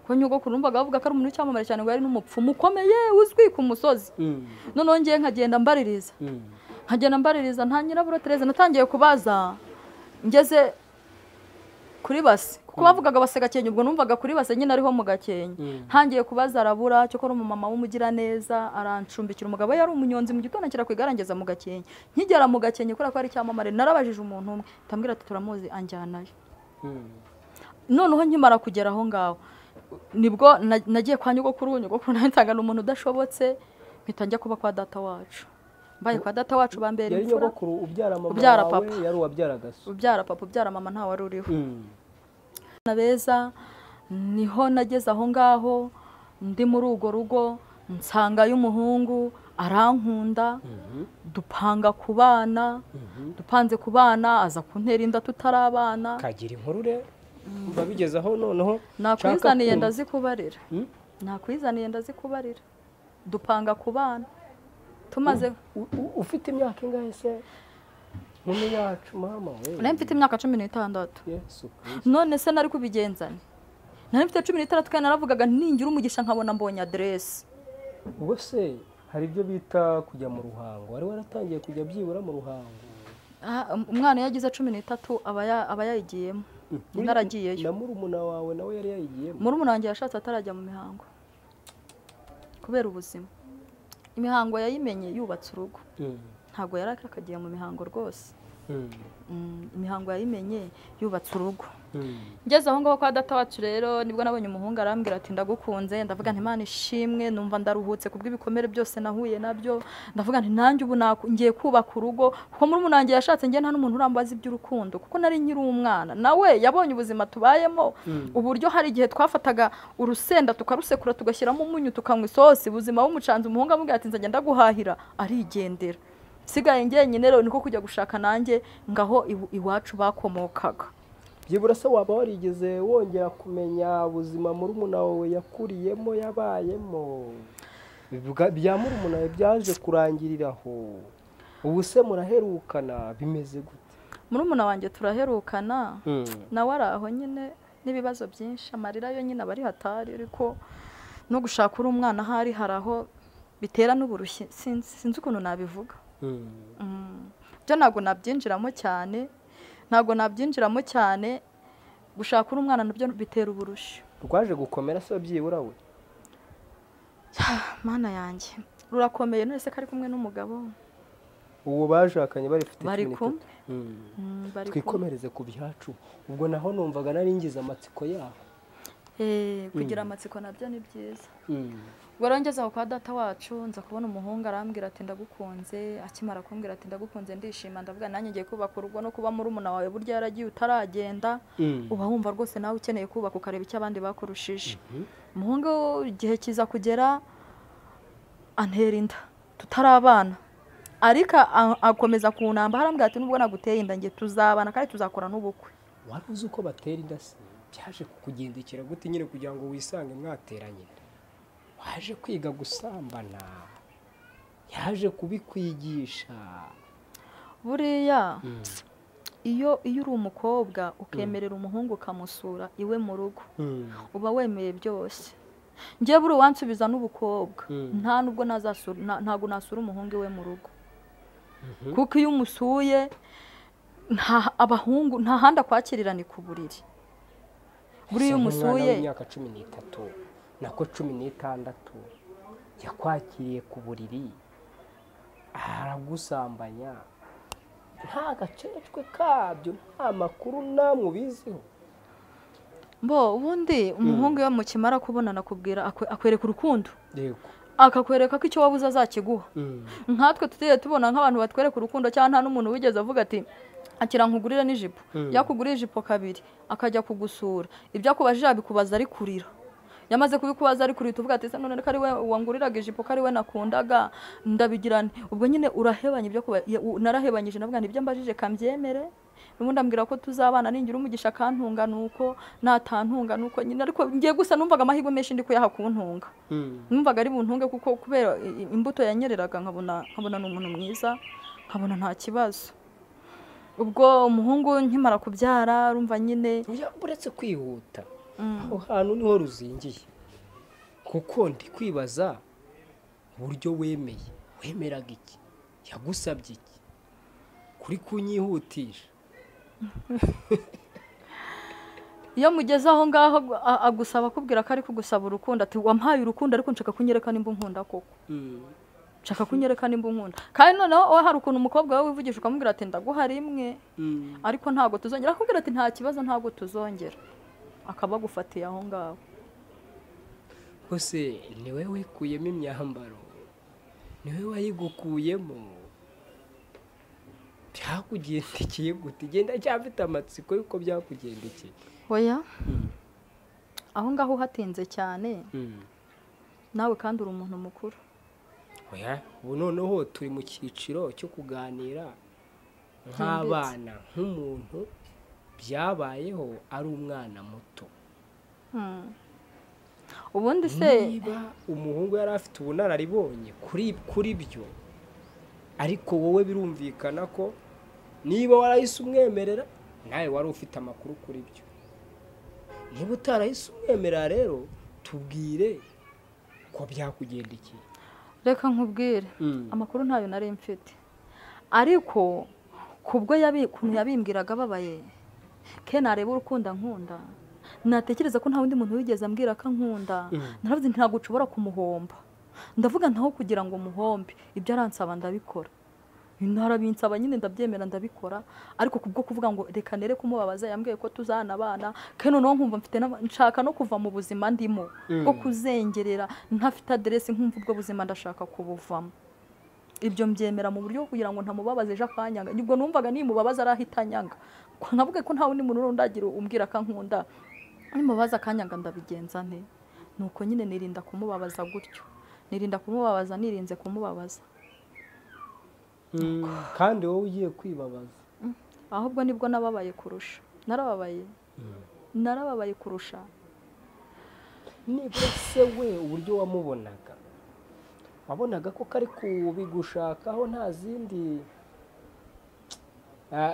Ko nyogokuru numvaga bavuga ko ari umuntu cyamamare cyane ngo yari n'umupfumu ukomeye uzwi ku musozi. Noneho ngiye nkagenda mbaririza nta nyiraburo Tereza natangiye kubaza ngeze kuri base kuko bavugaga base Gakenke ubwo numvaga kuri base nyine ariho mu Gakenke. Ntangiye kubaza arabura cyo ko umumama w'umugira neza arancumbikira umugabo yari umunyonzi mu gitondo kira kwigarangeza mu Gakenke. Nkigera mu Gakenke kora ko ari cyamamare narabajije umuntu umwe tambwira ati turamuzi anjyanayo. Noneho nkimara kugera aho ngaho nibwo nagiye kwa nyogokuru nansanga n'umuntu udashobotse mpita njya kuba kwa data wacu. Mbaye kwa data wacu bambera imfura. Yari nyogokuru ubyara mama wawe yari uwabyaraga so? Ubyara papa ubyara mama nta wari uriho. Nabeza niho nageze aho ngaho ndi muri ugo rugo nsanga y'umuhungu arankunda dupanga kubana dupanze kubana aza kuntera inda tutarabana. Kagira inkuru re babigeze aho noneho nakwizaniye ndazikubarira dupanga kubana tumaze. Ufite imyaka ingahe se? Mume yacu mama we. Nari mfite imyaka 16. Yesu. None se nari kubigenzana? Nari mfite 16 kandi naravugaga ningira umugisha nkabona mbonye adresse. Ubwo se hari ibyo bita kujya mu ruhango? Wari waratangiye kujya byibura mu ruhango? Umwana yagize 13 aba yayigiyemo. Naragiyeyo. Na murumuna wawe nawe yari yayigiyemo? Murumuna wanjye yashatse atarajya mu mihango kubera ubuzima. Imihango yayimenye yubatse urugo. Ntago yarakagiye mu mihango rwose. Imihango yayimenye yubatse urugo. Ngeze aho ngaho kwa data wacu rero nibwo nabonye umuhungu arambwira ati ndagukunze. Ndavuga nti Imana ishimwe numva ndaruhutse kubw'ibikomere byose nahuye nabyo. Ndavuga nti nanjye ubu ngiye kubaka urugo kuko muri munangiye yashatse ngiye nta n'umuntu urambaza iby'urukundo kuko nari nkiri umwana. Nawe yabonye ubuzima tubayemo uburyo hari igihe twafataga urusenda tukarusekura tugashyiramo umunyu tukanywa isosi ubuzima w'umucanzi umuhungu amubwira ati nzajya ndaguhahira arigendera. Sigaye ngenyine rero niko kujya gushaka nanjye ngaho iwacu bakomokaga. Byibura se waba warigeze wongera kumenya ubuzima murumuna wawe yakuriyemo yabayemo? Bya murumuna wawe byaje kurangiriraho? Ubu se muraherukana bimeze gute? Murumuna wanjye turaherukana nawe araho nyine n'ibibazo byinshi amarira yo nyine abari hatari ariko no gushaka uri umwana hari haraho bitera n'uburushye sinzi ukuntu nabivuga. Byo ntago nabyinjiramo cyane gushaka uri umwana nabyo bitera uburushye. Rwaje gukomera se byibura we? mana yanjye rurakomeye none se ko ari kumwe n'umugabo uwo bashakanye bafite bari 13. kumwe bari kumwe twikomereze ku byacu ubwo naho numvaga nari ngize amatsiko yaho kugira amatsiko nabyo ni byiza ubwo rero ngeze aho kwa data wacu nza kubona umuhungu arambwira ati ndagukunze akimara kumbwira ati ndagukunze ndishima ndavuga nanjye ngiye kubaka urugo no kuba muri umuna wawe burya yaragiye utaragenda uba wumva rwose nawe ukeneye kubaka ukareba icyo abandi bakurushije umuhungu igihe kiza kugera antera inda tutarabana ariko akomeza kunamba harambwira ati nubwo naguteye inda ngiye tuzabana kandi tuzakora n'ubukwe wari uzi uko batera inda se byaje kukugendekera gute nyine kugira ngo wisange mwateranye waje kwiga gusambana yaje kubikwigisha buriya iyo uri umukobwa ukemerera umuhungu ukamusura iwe mu rugo uba wemeye byose njye buri wansubiza n'ubukobwa nta nubwo ntabwo nasura umuhungu iwe mu rugo kuko iyo umusuye abahungu nta handi akwakirira ni ku buriri buriya umusuye imyaka 13 nako 16 yakwakiriye ku buriri aragusambanya nta gacecwe kabyo nta makuru namwe ubiziho ubundi umuhungu iyo mukimara kubonana akubwira akwereka urukundo yego akakwereka ko icyo wabuze azakiguha nkatwe tutiye tubona nk'abantu batwereka urukundo cyangwa nta n'umuntu wigeze avuga ati akira nkugurire n'ijipo yakuguriye ijipo kabiri akajya kugusura ibyo akubajije abikubaza ari kurira yamaze kubikubaza ari kurira tuvuga ati se none ko ari we wanguriraga ijipo ko ari we nakundaga ndabigirane ubwo nyine urahebanye ibyo narahebanyije navuga nibyo mbajije kambyemere ubundi ambwira ko tuzabana ningira umugisha kantunga nuko natantunga nuko nyine ariko ngiye gusa numvaga amahirwe menshi ndi kuyaha kuntunga numvaga ari buntunge kuko kubera imbuto yanyereraga nkabona ni umuntu mwiza nkabona nta kibazo ubwo umuhungu nkimara kubyara urumva nyine uretse kwihuta aho hantu niho ruzingiye kuko ndi kwibaza uburyo wemeraga iki yagusabye iki kuri kunyihutisha iyo mugeze aho ngaho agusaba akubwira ko ari kugusaba urukundo ati wampaye urukundo ariko nshaka kunyereka nimba unkunda koko nshaka kunyereka nimba unkunda kandi noneho wowe hari ukuntu umukobwa wawe wivugisha ukamubwira ati ndaguha rimwe ariko ntabwo tuzongera akubwira ati nta kibazo ntabwo tuzongera akaba agufatiye aho ngaho hose niwe wikuyemo imyambaro niwe wayigukuyemo byakugendekeye gute genda cyafite amatsiko yuko byakugendekeye oya aho ngaho uhatinze cyane nawe kandi uri umuntu mukuru oya ubu noneho turi mu cyiciro cyo kuganira nk'abana nk'umuntu byabayeho ari umwana muto ubundi se niba umuhungu yari afite ubunararibonye kuri byo ariko wowe birumvikana ko niba warahise umwemerera nawe wari ufite amakuru kuri byo niba utarahise umwemerera rero tubwire ko byakugendekeye reka nkubwire amakuru ntayo nari mfite ariko kubwo ukuntu yabimbwiraga ababaye ke nareba urukundo nkunda natekereza ko nta wundi muntu wigeze ambwira ko nkunda naravuze ntabwo ushobora kumuhomba ndavuga ntaho kugira ngo muhombe ibyo aransaba ndabikora narabinsaba nyine ndabyemera ndabikora ariko kubwo kuvuga ngo reka nere kumubabaza yambwiye ko tuzana abana kandi noneho nkumva mfite nshaka no kuva mu buzima ndimo bwo kuzengerera ntafite aderesi nkumva ubwo buzima ndashaka kubuvamo ibyo mbyemera mu buryo kugira ngo ntamubabaze ejo akanyanga nibwo numvaga nimubabaza arahita anyanga nkavuga ko nta wundi muntu rundagira umbwira ko nkunda nimubabaza akanyanga ndabigenza nte nuko nyine nirinda kumubabaza gutyo nirinda kumubabaza nirinze kumubabaza kandi wowe ugiye kwibabaza ahubwo nibwo nababaye kurusha narababaye kurusha nibura se we uburyo wabonaga ko kari kubigushakaho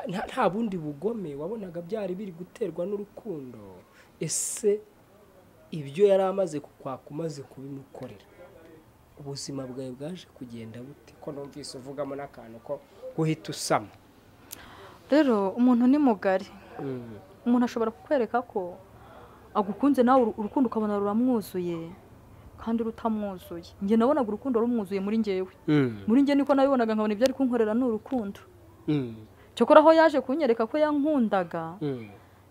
nta bundi bugome wabonaga byari biri guterwa n'urukundo ese ibyo yari amaze kukwaka umaze kubimukorera ubuzima bwawe bwaje kugenda bute ko numvise uvugamo n'akantu ko guhita usama rero umuntu ni mugari umuntu ashobora kukwereka ko agukunze nawe urukundo ukabona ruramwuzuye kandi rutamwuzuye njye nabonaga urukundo rumwuzuye muri njyewe muri njye niko nabibonaga nkabona ibyo ari kunkorera ni urukundo cyokora aho yaje kunyereka ko yankundaga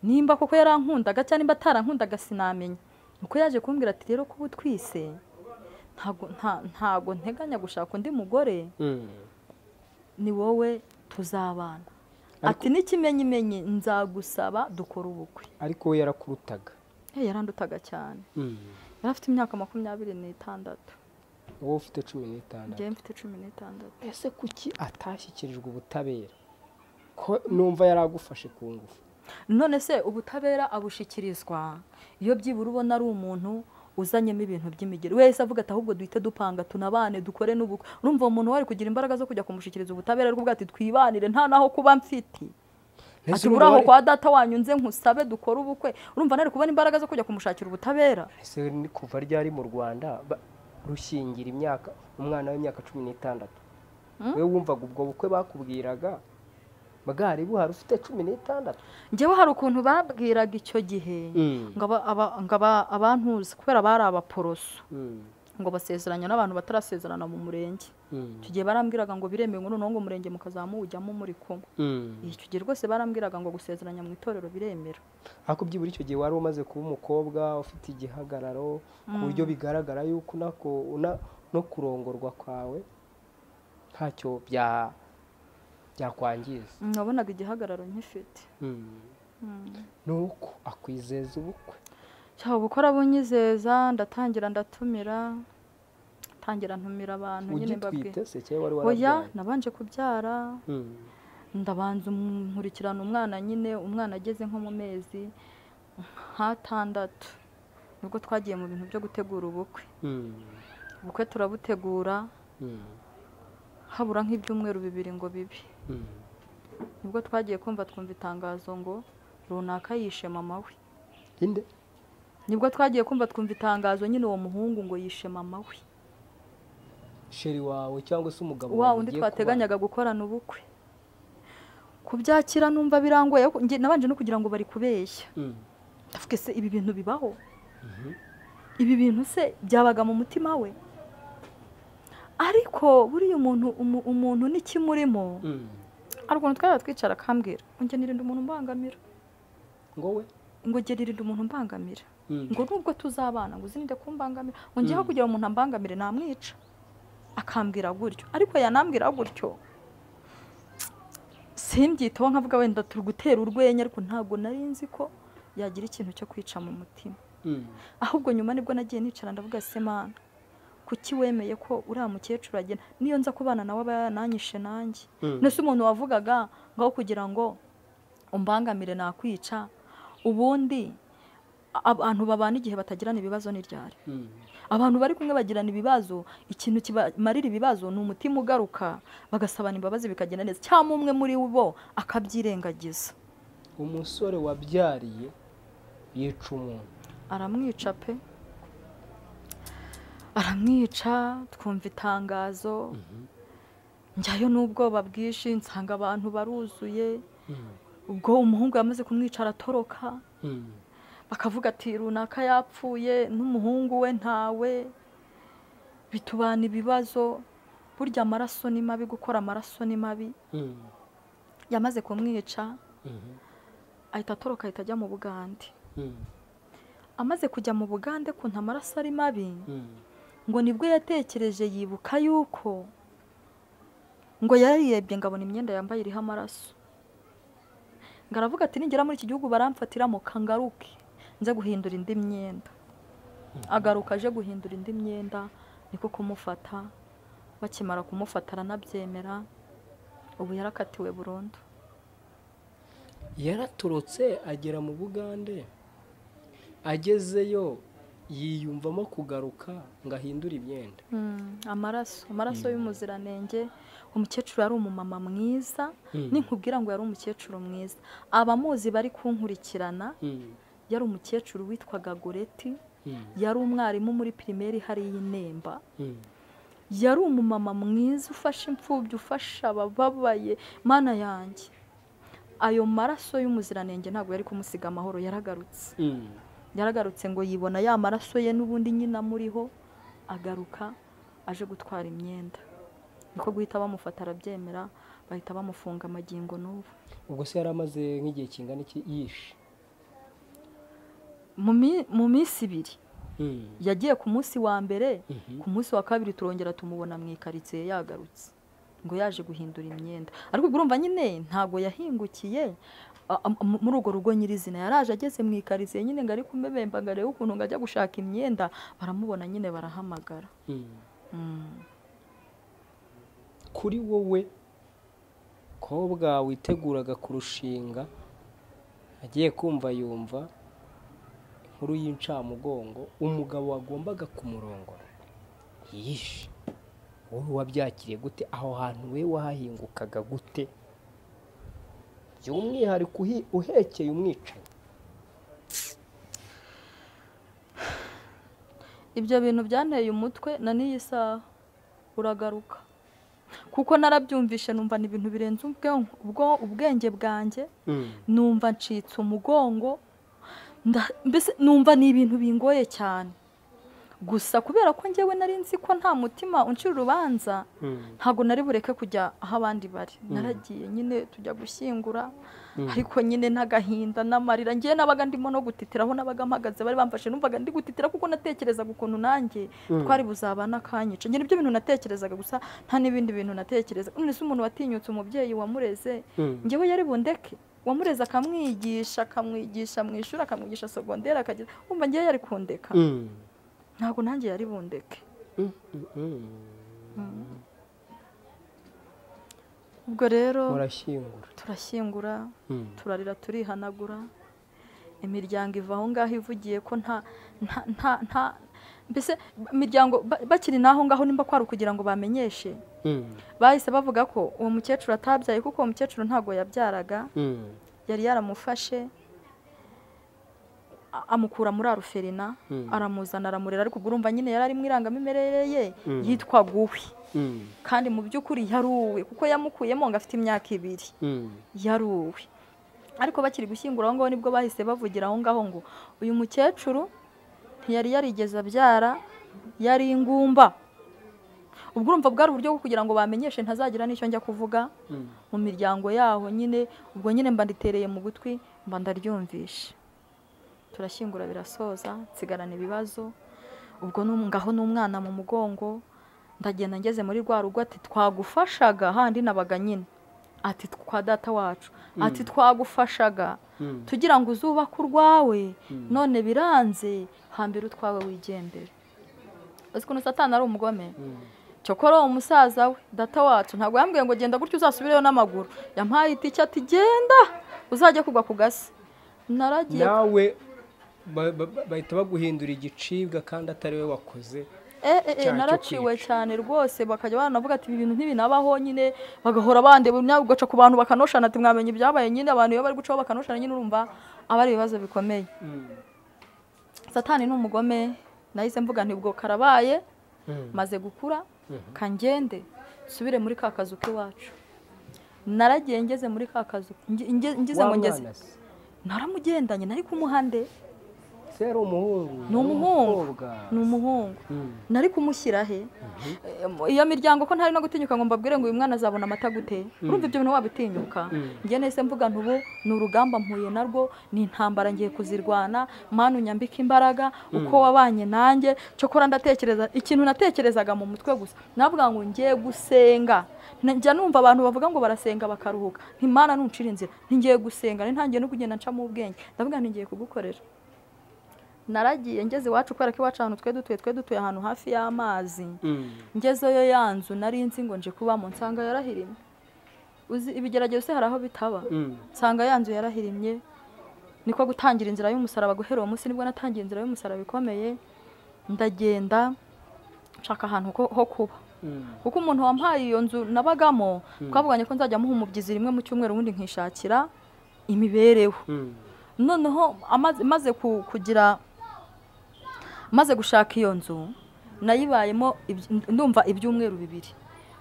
nimba koko yarankundaga cyangwa nimba atarankundaga sinamenya uko yaje kumbwira ati rero kuba utwise ntago nteganya gushaka undi mugore ni wowe tuzabana ati n'ikimenyimenyi nzagusaba dukora ubukwe ariko we yarakurutaga yarandutaga cyane yari afite imyaka 26 wowe ufite 16 njye mfite 16 ese kuki atashyikirijwe ubutabera ko numva yaragufashe ku ngufu none se ubutabera abushikirizwa iyo byibura ubona ari umuntu uzanyemo ibintu by'imigeri wese avuga ati ahubwo duhite dupanga tunabane dukore n'ubukwe urumva umuntu wari kugira imbaraga zo kujya kumushikiriza ubutabera ariko bwati twibanire nta naho kuba mfiti ati buraho kwa data wanyunze nkusabe dukora ubukwe urumva nari kubona imbaraga zo kujya kumushakira ubutabera ese ni kuva ryari mu Rwanda rushingira imyaka umwana w'imyaka 16 we wumvaga ubwo bukwe bakubwiraga bagari buhari ufite 16 njyewe hari ukuntu babwiraga icyo gihe ngaba abantuzi kubera bari abaporoso ngo basezeranya n'abantu batarasezerana mu murenge icyo gihe barambwiraga ngo biremewe ngo noneho ngo umurenge mukazamujyamo muri kumwe icyo gihe rwose barambwiraga ngo gusezeranya mu itorero biremera ariko byibura icyo gihe wari umaze kuba umukobwa ufite igihagararo ku buryo bigaragara yuko no kurongorwa kwawe ntacyo byakwangiza nabonaga igihagararo nk'ifite nuko akwizeza ubukwe cyangwa gukora bunyizeza ndatangira ndatumira ntumira abantu nyine mbabwiye oya nabanje kubyara ndabanza nkurikirana umwana nyine umwana ageze nko mu mezi 6 nubwo twagiye mu bintu byo gutegura ubukwe turabutegura habura nk'ibyumweru 2 ngo bibi nubwo twagiye twumva itangazo ngo runaka yishe mama we inde nibwo twagiye twumva itangazo nyine uwo muhungu ngo yishe mama we sheri wawe cyangwa se umugabo wawe undi twateganyaga gukorana ubukwe kubyakira numva birangoye nabanje no kugira ngo bari kubeshya ndavuga se ibi bintu bibaho ibi bintu se byabaga mu mutima we ariko buriya umuntu n'ikimurimo ariko twari twicara akambwira ngo nirinde umuntu mbangamira ngo nirinde umuntu mbangamira ngo nubwo tuzabana ngo uzinde kumbangamira ngo ngiye kugira umuntu ambangamire namwica akambwira gutyo ariko yanambwira gutyo simbyitaho nkavuga wenda turi gutera urwenya ariko ntabwo nari nzi ko yagira ikintu cyo kwica mu mutima ahubwo nyuma nibwo nagiye nicara ndavuga se mana kuki wemeye ko uriya mukecuru agena niyo nza kubana nawe abananyishe nanjye nese umuntu wavugaga ngaho kugira ngo umbangamire nakwica ubundi abantu babana igihe batagirana ibibazo n'iryari abantu bari kumwe bagirana ibibazo ikintu kibamarira ibibazo ni umutima ugaruka bagasabana imbabazi bikagenda neza cyangwa umwe muri bo akabyirengagiza umusore wabyariye yica umuntu aramwica pe aramwica twumva itangazo njyayo n'ubwoba bwinshi nsanga abantu baruzuye ubwo umuhungu yamaze kumwica aratoroka bakavuga ati runaka yapfuye n'umuhungu we ntawe bitubana ibibazo burya amaraso ni mabi gukora amaraso ni mabi yamaze kumwica ahita atoroka ahita ajya mu Bugande amaze kujya mu Bugande kunta amaraso ari mabi ngo nibwo yatekereje yibuka yuko ngo yarirebye ngabona imyenda yambaye iriho amaraso ngaravuga ati ningera muri iki gihugu baramfatiramo kangaruke nze guhindura indi myenda agaruka aje guhindura indi myenda niko kumufata bakimara kumufata aranabyemera ubu yarakatiwe burundu yaratorotse agera mu Bugande agezeyo yiyumvamo kugaruka ngo ahindure imyenda amaraso y'umuziranenge umukecuru yari umumama mwiza ninkubwira ngo yari umukecuru mwiza abamuzi bari kunkurikirana yari umukecuru witwaga Goreti yari umwarimu muri primaire hari y'Inemba yari umumama mwiza ufasha imfubyi ufasha abababaye mana yanjye ayo maraso y'umuziranenge ntabwo yari kumusiga amahoro yaragarutse ngo yibona ya maraso ye n'ubundi nyina muriho agaruka aje gutwara imyenda, niko guhita bamufata arabyemera, bahita bamufunga amagingo n'ubu. ubwo se yari amaze nk'igihe kingana iki yishe? Mu minsi ibiri yagiye ku munsi wa mbere, ku munsi wa kabiri turongera tumubona mu ikaritsiye yagarutse ngo yaje guhindura imyenda. Ariko urumva nyine ntabwo yahingukiye muri urwo rugo nyirizina, yaraje ageze mu ikaritsiye nyine ngo ari kumebemba ngo arebe ukuntu ngo ajya gushaka imyenda, baramubona nyine barahamagara. Kuri wowe kobwa witeguraga kurushinga, agiye kumva yumva inkuru y'incamugongo umugabo wagombaga kumurongora yishe, wowe wabyakiriye gute? aho hantu we wahahingukaga gute, by'umwihariko uhekeye umwicanyi? Ibyo bintu byanteye umutwe na n'iyi saha uragaruka, kuko narabyumvishe numva ni ibintu birenze ubwenge bwanjye, numva ncitse umugongo, mbese numva ni ibintu bingoye cyane. Gusa kubera ko njyewe nari nzi ko nta mutima uncira urubanza, ntabwo nari bureke kujya aho abandi bari. Naragiye nyine tujya gushyingura, ariko nyine n'agahinda n'amarira, ngiye nabaga ndimo no gutitira, aho nabaga mpagaze bari bamfashe numvaga ndi gutitira, kuko natekerezaga ukuntu nanjye twari buzabana kanyica. Nyine ibyo bintu natekerezaga gusa, nta n'ibindi bintu natekereza. None se umuntu watinyutse umubyeyi wamureze, njyewe yari bundeke? Wamureze akamwigisha mu ishuri, akamwigisha segonderi, akagira umva ngiye yari kundeka? Ntabwo nanjye yari bundeke. Ubwo rero turashyingura, turarira, turihanagura, imiryango iva aho ngaho ivugiye ko nta mbese imiryango bakiri naho ngaho, nimba kwari ukugira ngo bamenyeshe, bahise bavuga ko uwo mukecuru atabyaye, kuko uwo mukecuru ntabwo yabyaraga, yari yaramufashe amukura muri Aruferina, aramuzana aramurera. Ariko urumva nyine yari ari mu irangamimerere ye yitwa Guwi, kandi mu by'ukuri yari uwe, kuko yamukuyemo ngo afite imyaka 2, yari uwe. Ariko bakiri gushyingura aho ngaho nibwo bahise bavugira aho ngaho ngo uyu mukecuru ntiyari yarigeze abyara, yari ingumba. Ubwo urumva bwari uburyo bwo kugira ngo bamenyeshe ntazagira n'icyo njya kuvuga mu miryango yaho nyine. Ubwo nyine mba nditereye mu gutwi, mba ndaryumvishe. Turashyingura birasoza, nsigarana ibibazo. Ubwo ngaho n'umwana mu mugongo, ndagenda ngeze muri rwa rugo, ati twagufashaga handi nabaga nyine, ati kwa data wacu, ati twagufashaga tugira ngo uzubake urwawe, none biranze, hambere utwawe wigendere. Uzi ukuntu Satani ari umugome? Cyokora uwo musaza we data wacu ntabwo yambwiye ngo genda gutyo uzasubireyo n'amaguru, yampaye itike ati genda uzajya kugwa ku gasi. Naragiye nawe bahita baguhindura igicibwa kandi atari we wakoze. Naraciwe cyane rwose, bakajya banavuga ati ibi bintu ntibinabaho nyine, bagahora bandeba ugaca ku bantu bakanoshana, ati mwamenye ibyabaye nyine, abantu iyo bari gucaho bakanoshana nyine, urumva aba ari ibibazo bikomeye. Satani ni umugome. Nahise mvuga nti ubwo karabaye, maze gukura kangende subire muri ka kazu k'iwacu. Naragiye ngeze muri ka kazu, ngize ngo ngeze, naramugendanye, nari kumuhande. Se ari umuhungu? Ni umuhungu. Nari kumushyira he? Iyo miryango ko ntari no gutinyuka ngo mbabwire ngo uyu mwana azabona amata gute? Urumva ibyo bintu wabitinyuka? Ngiye nese mvuga ntubu ni urugamba mpuye narwo, ni intambara ngiye kuzirwana, Mana unyambika imbaraga uko wabanye nanjye. Cyokora ndatekereza ikintu natekerezaga mu mutwe gusa, navuga ngo ngiye gusenga. Njya numva abantu bavuga ngo barasenga bakaruhuka, nti Mana nuncira inzira, ngiye gusenga, ntangiye no kugenda nca mu bwenge, ndavuga nti ngiye kugukorera. Naragiye ngeze iwacu, kubera ko iwacu ahantu twe dutuye ahantu hafi y'amazi. Ngezeyo yanzu nari nzi ngo nje kubamo, nsanga yarahirimye. Uzi ibigeragezo se hari aho bitaba, nsanga yanzu yarahirimye. Niko gutangira inzira y'umusaraba, guhera uwo munsi nibwo natangiye inzira y'umusaraba ikomeye. Ndagenda nshaka ahantu ho kuba, kuko umuntu wampaye iyo nzu nabagamo twavuganye ko nzajya muha umubyizi rimwe mu cyumweru, ubundi nkishakira imibereho. Noneho maze gushaka iyo nzu nayibayemo ndumva ibyumweru 2.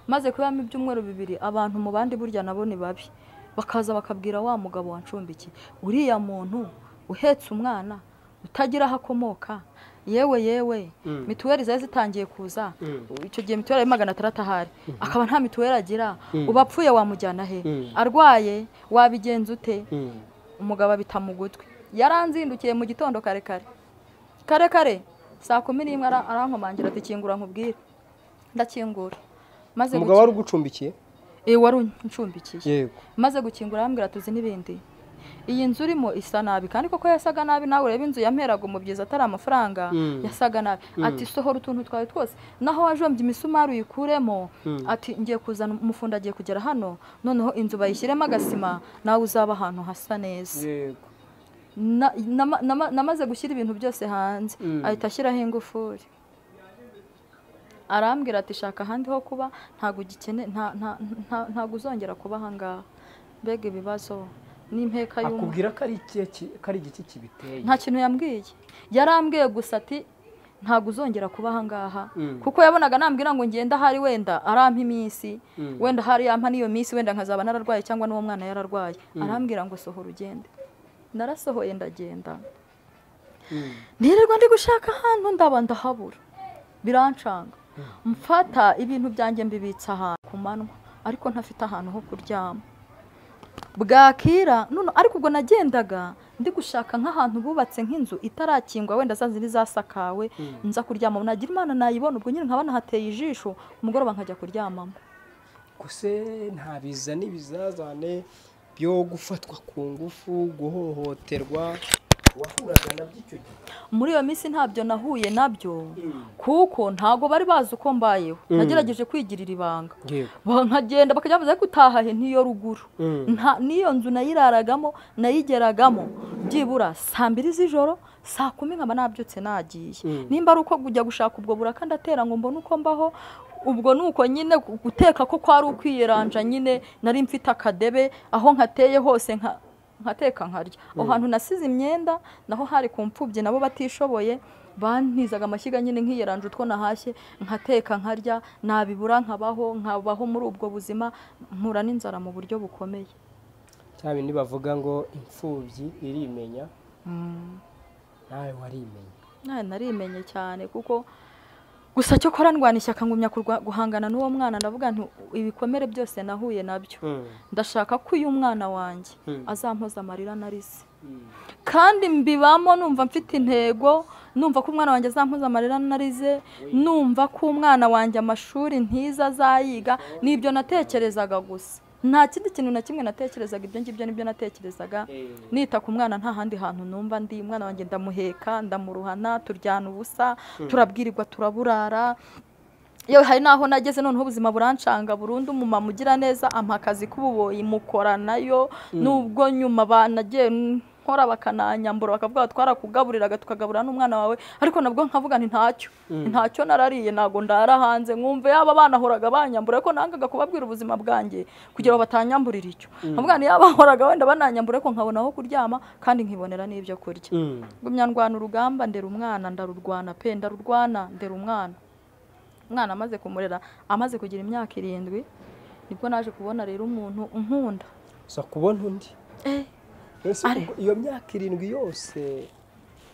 Maze kubamo ibyumweru 2, abantu mu bandi burya nabo ni babi, bakaza bakabwira wa mugabo wancumbikiye, uriya muntu uhetse umwana utagira aho akomoka, yewe mituweli zari zitangiye kuza icyo gihe mituweli ya 600 ahari akaba nta mituweli agira uba apfuye wamujyana he arwaye wabigenza ute umugabo abita mu gutwi yaranzindukiye mu gitondo kare saa 11 arankomangira ati kingura nkubwire ndakingura maze umugabo wari ugucumbikiye wari uncumbikiye yego maze gukingura arambwira tuzi n'ibindi iyi nzu urimo isa nabi kandi koko yasaga nabi nawe ureba inzu yamperaga umubyiza atari amafaranga yasaga nabi ati sohora utuntu twawe twose naho wajombye imisumari uyikuremo ati ngiye kuzana umufundi agiye kugera hano noneho inzu bayishyiremo agasima nawe uzaba ahantu hasa neza yego namaze gushyira ibintu byose hanze ahita ashyiraho ingufuri arambwira ati shaka ahandi ho kuba ntago gikene ntago uzongera kuba ahangaha mbega ibibazo n'impeka y'umwe akubwira ko ari igiki kibiteye nta kintu yambwiye yarambwiye gusa ati ntago uzongera kuba ahangaha kuko yabonaga nambwira ngo ngenda hari wenda arampa iminsi wenda hari yampa niyo minsi wenda nkazaba nararwaye cyangwa n'uwo mwana yararwaye arambwira ngo sohora ugende narasohoye ndagenda nirirwa ndi gushaka ahantu ndaba ndahabura birancanga mfata ibintu byanjye mbibitsa ahantu ku manywa ariko ntafite ahantu ho kuryama bwakira none ariko ubwo nagendaga ndi gushaka nk'ahantu bubatse nk'inzu itarakingwa wenda zazindi zasakawe nza kuryama nagira Imana nayibona ubwo nyine nkabana hateye ijisho umugoroba nkajya kuryamamo guse nta biza n'ibizazane byo gufatwa ku ngufu guhohoterwa wahuraga nabyo icyo gihe muri iyo minsi ntabyo nahuye nabyo kuko ntago bari bazi uko mbayeho nagerageje kwigirira ibanga nkagenda bakajya bavuze ko utahahe n'iyo ruguru n'iyo nzu nayiraragamo nayigeragamo byibura saa 2 z'ijoro saa 10 nkaba nabyutse nagiye nimba ari uko kujya gushaka ubwo buraka ndatera ngo mbone uko mbaho ubwo nuko nyine guteka ko kwari ukwiyeranja nyine nari mfite akadebe aho nkateye hose nkateka nkarya aho hantu nasize imyenda naho hari ku mfubyi nabo batishoboye bantizaga amashyiga nyine nkiyeranje utwo nahashye nkateka nkarya nabibura nkabaho muri ubwo buzima mpura n'inzara mu buryo bukomeye cyane nibavuga ngo imfubyi irimenya nawe warimenye nawe narimenye cyane kuko gusa cyo korandwana ishyaka ngumya guhangana n'uwo mwana ndavuga nti ibikomere byose nahuye nabyo ndashaka ko uyu mwana wanjye azampoza amarira narize kandi mbibamo numva mfite intego numva ko umwana wanjye azampoza amarira narize numva ko umwana wanjye amashuri ntiza azayiga nibyo natekerezaga gusa nta kindi kintu na kimwe natekerezaga ibyo ngibyo nibyo natekerezaga nita ku mwana nta handi hantu numva ndi umwana wanjye ndamuheka ndamuruhana turyana ubusa turabwirirwa turaburara yewe hari naho nageze noneho ubuzima burancanga burundu umumama ugira neza ampa akazi k'ububoyi mukora nayo nubwo nyuma banagiye nkora bakananyambura bakavuga twarakugaburiraga tukagaburira n'umwana wawe ariko nabwo nkavuga nti ntacyo narariye nago ndara hanze nkumve yaba banahoraga banyambura ariko nangaga kubabwira ubuzima bwanjye kugira ngo batanyamburira icyo nkavuga nti yaba horaga wenda bananyambura ariko nkabona aho kuryama kandi nkibonera n'ibyo kurya gumya ndwana urugamba ndera umwana ndarurwana pe ndarurwana ndera umwana amaze kumurera amaze kugira imyaka 7 nibwo naje kubona rero umuntu unkunda so kubona undi iyo myaka 7 yose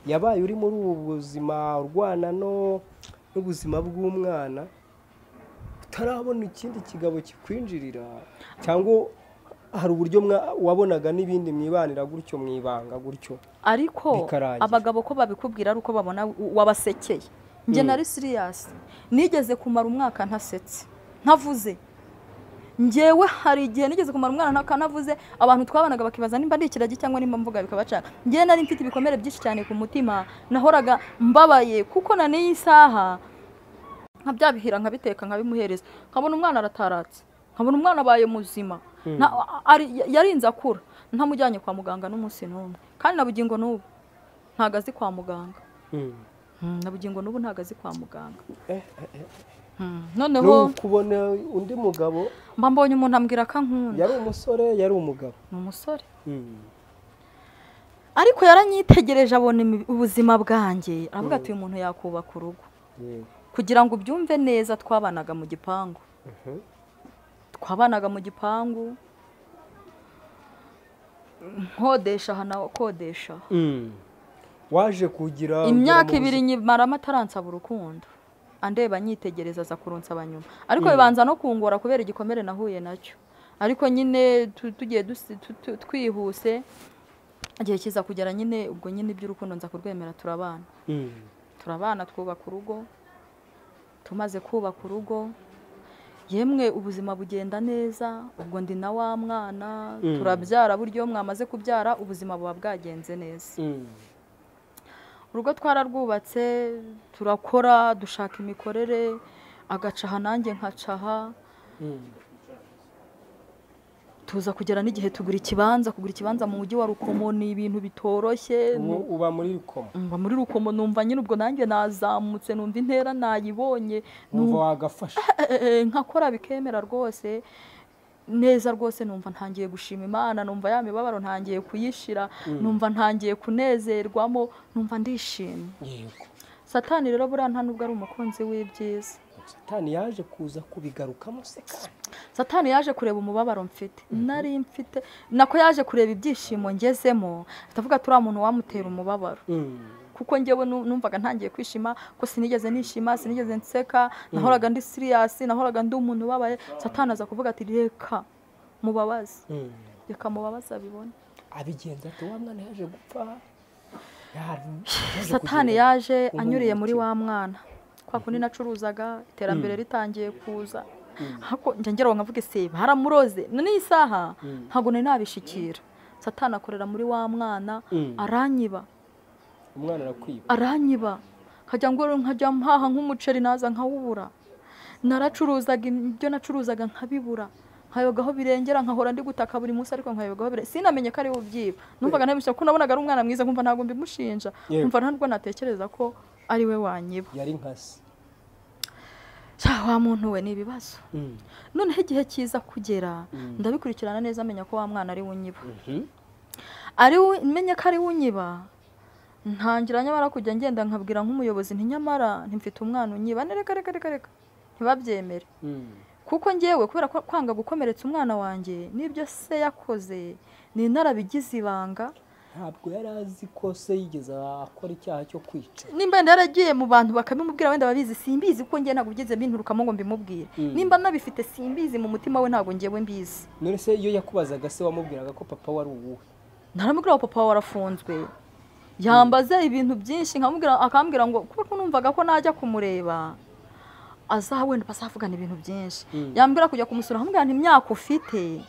yabaye uri muri ubu buzima urwana n'ubuzima bw'umwana utarabona ikindi kigabo kikwinjirira cyangwa hari uburyo wabonaga n'ibindi mwibanira gutyo mwibanga gutyo ariko abagabo ko babikubwira ari uko babona wabasekeye nge nari serious nigeze kumara umwaka ntasetse ntavuze ngewe hari igihe nigeze kumara umwana ntanavuze abantu twabanaga bakibaza nimba ndi ikiragi cyangwa nimba mvuga bikabacana ngewe nari mfite ibikomere byinshi cyane ku mutima nahoraga mbabaye kuko na n'iyi saha nkabyabihira nkabiteka nkabimuhereza nkabona umwana arataratse nkabona umwana abaye muzima yarinze akura ntamujyanye kwa muganga n'umunsi n'umwe kandi na bugingo n'ubu ntagazi kwa muganga na bugingo n'ubu ntagazi kwa muganga noneho kubona undi mugabo mba mbonye umuntu ambwira ko ankunda yari umusore yari umugabo ni umusore ariko yaranyitegereje abona ubuzima bwanjye aravuga ati uyu muntu yakubaka urugo kugira ngo ubyumve neza twabanaga mu gipangu nkodesha hana kodesha waje kugira imyaka 2 nyimaramo ataransaba urukundo andeba nyitegereza aza kurunsaba nyuma ariko bibanza no kungora kubera igikomere nahuye nacyo ariko nyine tugiye twihuse igihe kiza kugera nyine ubwo nyine iby'urukundo nza kurwemera turabana twubaka urugo tumaze kubaka urugo yemwe ubuzima bugenda neza ubwo ndi na wa mwana turabyara buryo mwamaze kubyara ubuzima buba bwagenze neza urugo twararwubatse turakora dushaka imikorere agacaha nanjye nkacaha tuza kugera n'igihe kugura ikibanza mu mujyi wa Rukomo ni ibintu bitoroshye uba muri Rukomo mba muri Rukomo numva nyine ubwo nanjye nazamutse numva intera nayibonye numva wagafasha nkakora bikemera rwose neza rwose numva ntangiye gushima Imana numva ya mibabaro ntangiye kuyishira numva ntangiye kunezerwamo numva ndishimye yego Satani rero buriya nta nubwo ari umukunzi w'ibyiza Satani yaje kuza kubigarukamo se Satani yaje kureba umubabaro mfite nari mfite nako yaje kureba ibyishimo ngezemo atavuga turi umuntu wamutera umubabaro kuko ngewe numvaga ntangiye kwishima ko sinigeze nishima sinigeze nseka nahoraga ndi serious nahoraga ndi umuntu ubabaye Satani aza kuvuga ati reka mubabaze reka mubabaze abibone abigenza ati wa mwana yaje gupfa Satani yaje anyuriye muri wa mwana kwa kundi nacuruzaga iterambere ritangiye kuza hako njengero nkavuge se baramuroze none isaha ntago nari nabishikira Satani akorera muri wa mwana aranyiba umwana arakwiba aranyiba nkajya mpaha nk'umuceri naza nkawubura naracuruzaga ibyo nacuruzaga nkabibura nkayogaho birengera nkahora ndi gutaka buri munsi ariko nkayogaho sinamenye ko ari ubyiba numvaga ntabishya ko nabonaga ari umwana mwiza nkumva ntago mbimushinja numva ntabwo natekereza ko ari we wanyiba yari nkasi wa muntu we nibibazo noneho igihe kiza kugera ndabikurikirana neza amenya ko wa mwana ari unyiba ari menye ko ari unyiba ntangira nyamara kujya ngenda nkabwira nk'umuyobozi ntinyamara ntimfite umwana unyiba reka ntibabyemere kuko ngewe kubera kwanga gukomeretsa umwana wanjye nibyo se yakoze ni narabigize ibanga ntabwo yari azi ko se yigeze akora icyaha cyo kwica nimba yaragiye mu bantu bakabimubwira wenda babizi simbizi ko ngiye ntabwo ugeze binturukamo ngo mbimubwire nimba nabifite simbizi mu mutima we ntabwo ngewe mbizi none se iyo yakubazaga se wamubwiraga ko papa wari uwuhe naramubwira ko papa warafunzwe yambaza ibintu byinshi akambwira ngo kuko numvaga ko najya kumureba wenda basavugana ibintu byinshi yambwira kujya kumusura nkamubwira nti imyaka ufite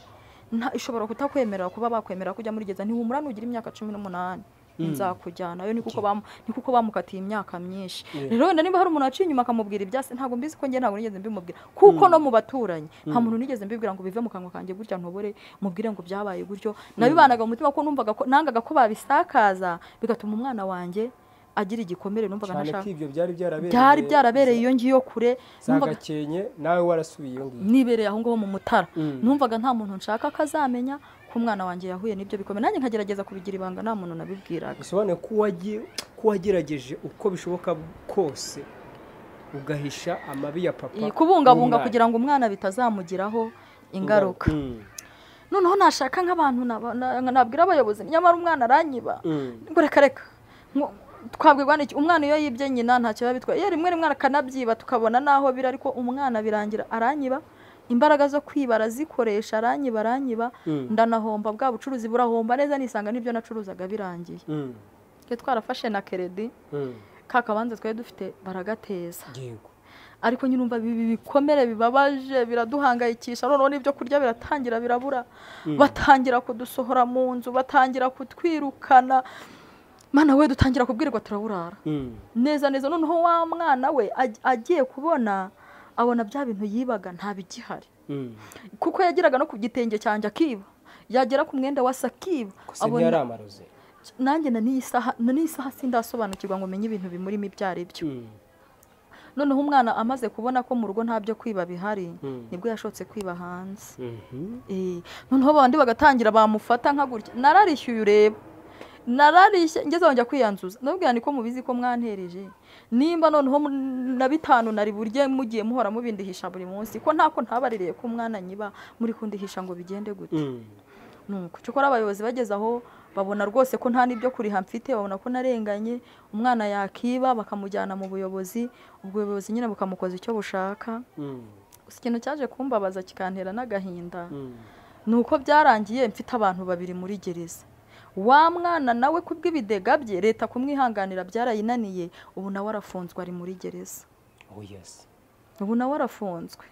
ishobora kutakwemerera kuba bakwemera kujya muri gereza ntihumura nugira imyaka 18 nzakujyana yo ni kuko bamukatiye imyaka myinshi rero wenda niba hari umuntu aciye inyuma akamubwira ibyase ntago mbizi ko ngiye ntago nigeze mbimubwira kuko no mu baturanyi nta muntu nigeze mbibwira ngo bive mu kanwa kanjye gutya ntobore mubwire ngo byabaye gutyo nabibanaga mu mutima ko numvaga ko nangaga ko babisakaza bigatuma umwana wanjye agira igikomere numvaga ntashaka cyane ibyo byari byarabereye iyo ngiyo kure numvaga Gakenke nawe warasubiye iyo ngiyo nibereye aho ngaho mu Mutara numvaga nta muntu nshaka kazamenya ko umwana wanjye yahuye n'ibyo bikomeye nanjye nkagerageza kubigira ibanga nta muntu nabibwiraga bisobanuye ko wagerageje uko bishoboka kose ugahisha amabi ya papa kubungabunga kugira ngo umwana bitazamugiraho ingaruka noneho nashaka nk'abantu nabwira abayobozi nyamara umwana aranyiba ngo reka twabwirwa n'iki umwana iyo yibye nyina ntacyo babitwaye rimwe akanabyiba tukabona naho biri ariko umwana birangira aranyiba imbaraga zo kwibara zikoresha aranyiba ndanahomba bwa bucuruzi burahomba neza nisanga n'ibyo nacuruzaga birangiye twarafashe na keredi kakabanza twari dufite baragateza ariko nyine umva bikomere bibabaje biraduhangayikisha noneho n'ibyo kurya biratangira birabura batangira kudusohora mu nzu batangira kutwirukana mana we dutangira kubwirwa turaburara neza noneho wa mwana we agiye kubona abona bya bintu yibaga nta bigihari kuko yagiraga no ku gitenge cyanjye akiba yagera ku mwenda wa sakiba abona yari amaroze nanjye na n'isaha sindasobanukirwa ngo menye ibintu bimurimo ibyari byo noneho umwana amaze kubona ko mu rugo nta byo kwiba bihari nibwo yashotse kwiba hanze noneho abandi bagatangira bamufata nka gutya nararishyuye ureba nararishye ngeze njya kwiyanzuza ndabwira niko mubizi ko mwantereje nimba noneho na 5 nari burye mugiye muhora mubindihisha buri munsi ko ntako ntabaririye ko umwana nyiba muri kundihisha ngo bigende gute nuko cyokora abayobozi bageze aho babona rwose ko nta n'ibyo kuriha mfite, babona ko narenganye, umwana yakiba bakamujyana mu buyobozi, ubwo buyobozi nyine bukamukoza icyo bushaka. Ikintu cyaje kumbabaza kikantera n'agahinda ni uko byarangiye mfite abantu 2 muri gereza. Wa mwana nawe kubw'ibidega bye leta kumwihanganira byarayinaniye, ubu nawe arafunzwe ari muri gereza. Ubu nawe arafunzwe.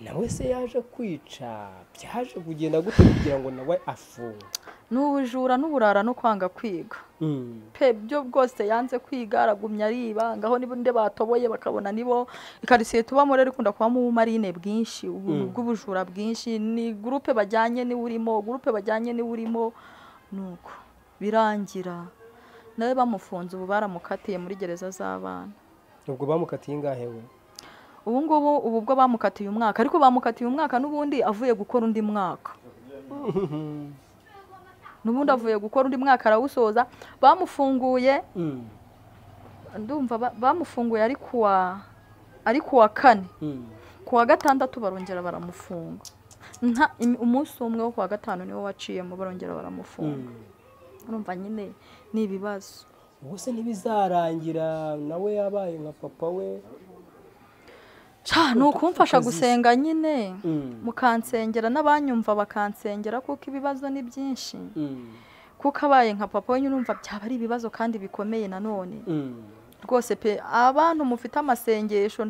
Nawe se yaje kwica, byaje kugenda gute kugira ngo nawe afungwe? N'ubujura n'uburara no kwanga kwiga. Pe byo bwose yanze kwiga, aragumya ariba, ngaho nibo nde batoboye bakabona nibo ikarisiye tubamo rero ikunda kuba mu marine bwinshi, ubw'ubujura bwinshi, ni groupe bajyanye ni urimo, nuko birangira nawe bamufunze, ubu baramukatiye muri gereza z'abana. Ubwo bamukatiye ingahe we? Ubu ngubu ubwo bamukatiye umwaka, ariko bamukatiye umwaka n'ubundi avuye gukora undi mwaka. N'ubundi avuye gukora undi mwaka arawusoza. Bamufunguye ndumva bamufunguye ari kuwa 4, kuwa 6 barongera baramufunga. Umunsi umwe wo kuwa 5 niwo waciyemo barongera baramufunga. Urumva nyine ni ibibazo. Ubuse ntibizarangira nawe yabaye nka papa we? Nuko umfasha gusenga nyine, mukansengera n'abanyumva bakansengera, kuko ibibazo ni byinshi. Kuko abaye nka papa we nyine urumva byaba ari ibibazo kandi bikomeye nanone. Rwose pe abantu mufite amasengesho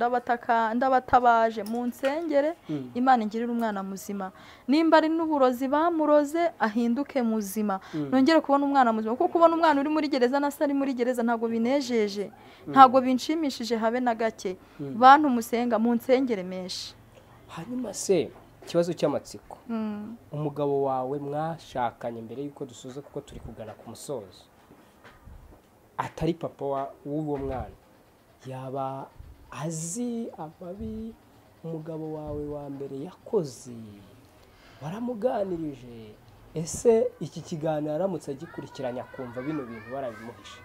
ndabatabaje mu nsengere, Imana ingirira umwana muzima. Nimba ari n'uburozi bamuroze ahinduke muzima. Nongere kubona umwana muzima, kuko kubona umwana uri muri gereza na sari muri gereza ntago binejeje, ntago binshimishije habe na gake. Bantu musenga mu nsengere menshi. Hanyuma se ikibazo cy'amatsiko, umugabo wawe mwashakanye mbere yuko dusoza, kuko turi kugana ku musozo, atari papa w'uwo mwana, yaba azi amabi umugabo wawe wa mbere yakoze? Waramuganirije? Ese iki kiganiro aramutse agikurikiranya akumva bino bintu warabimuhishe,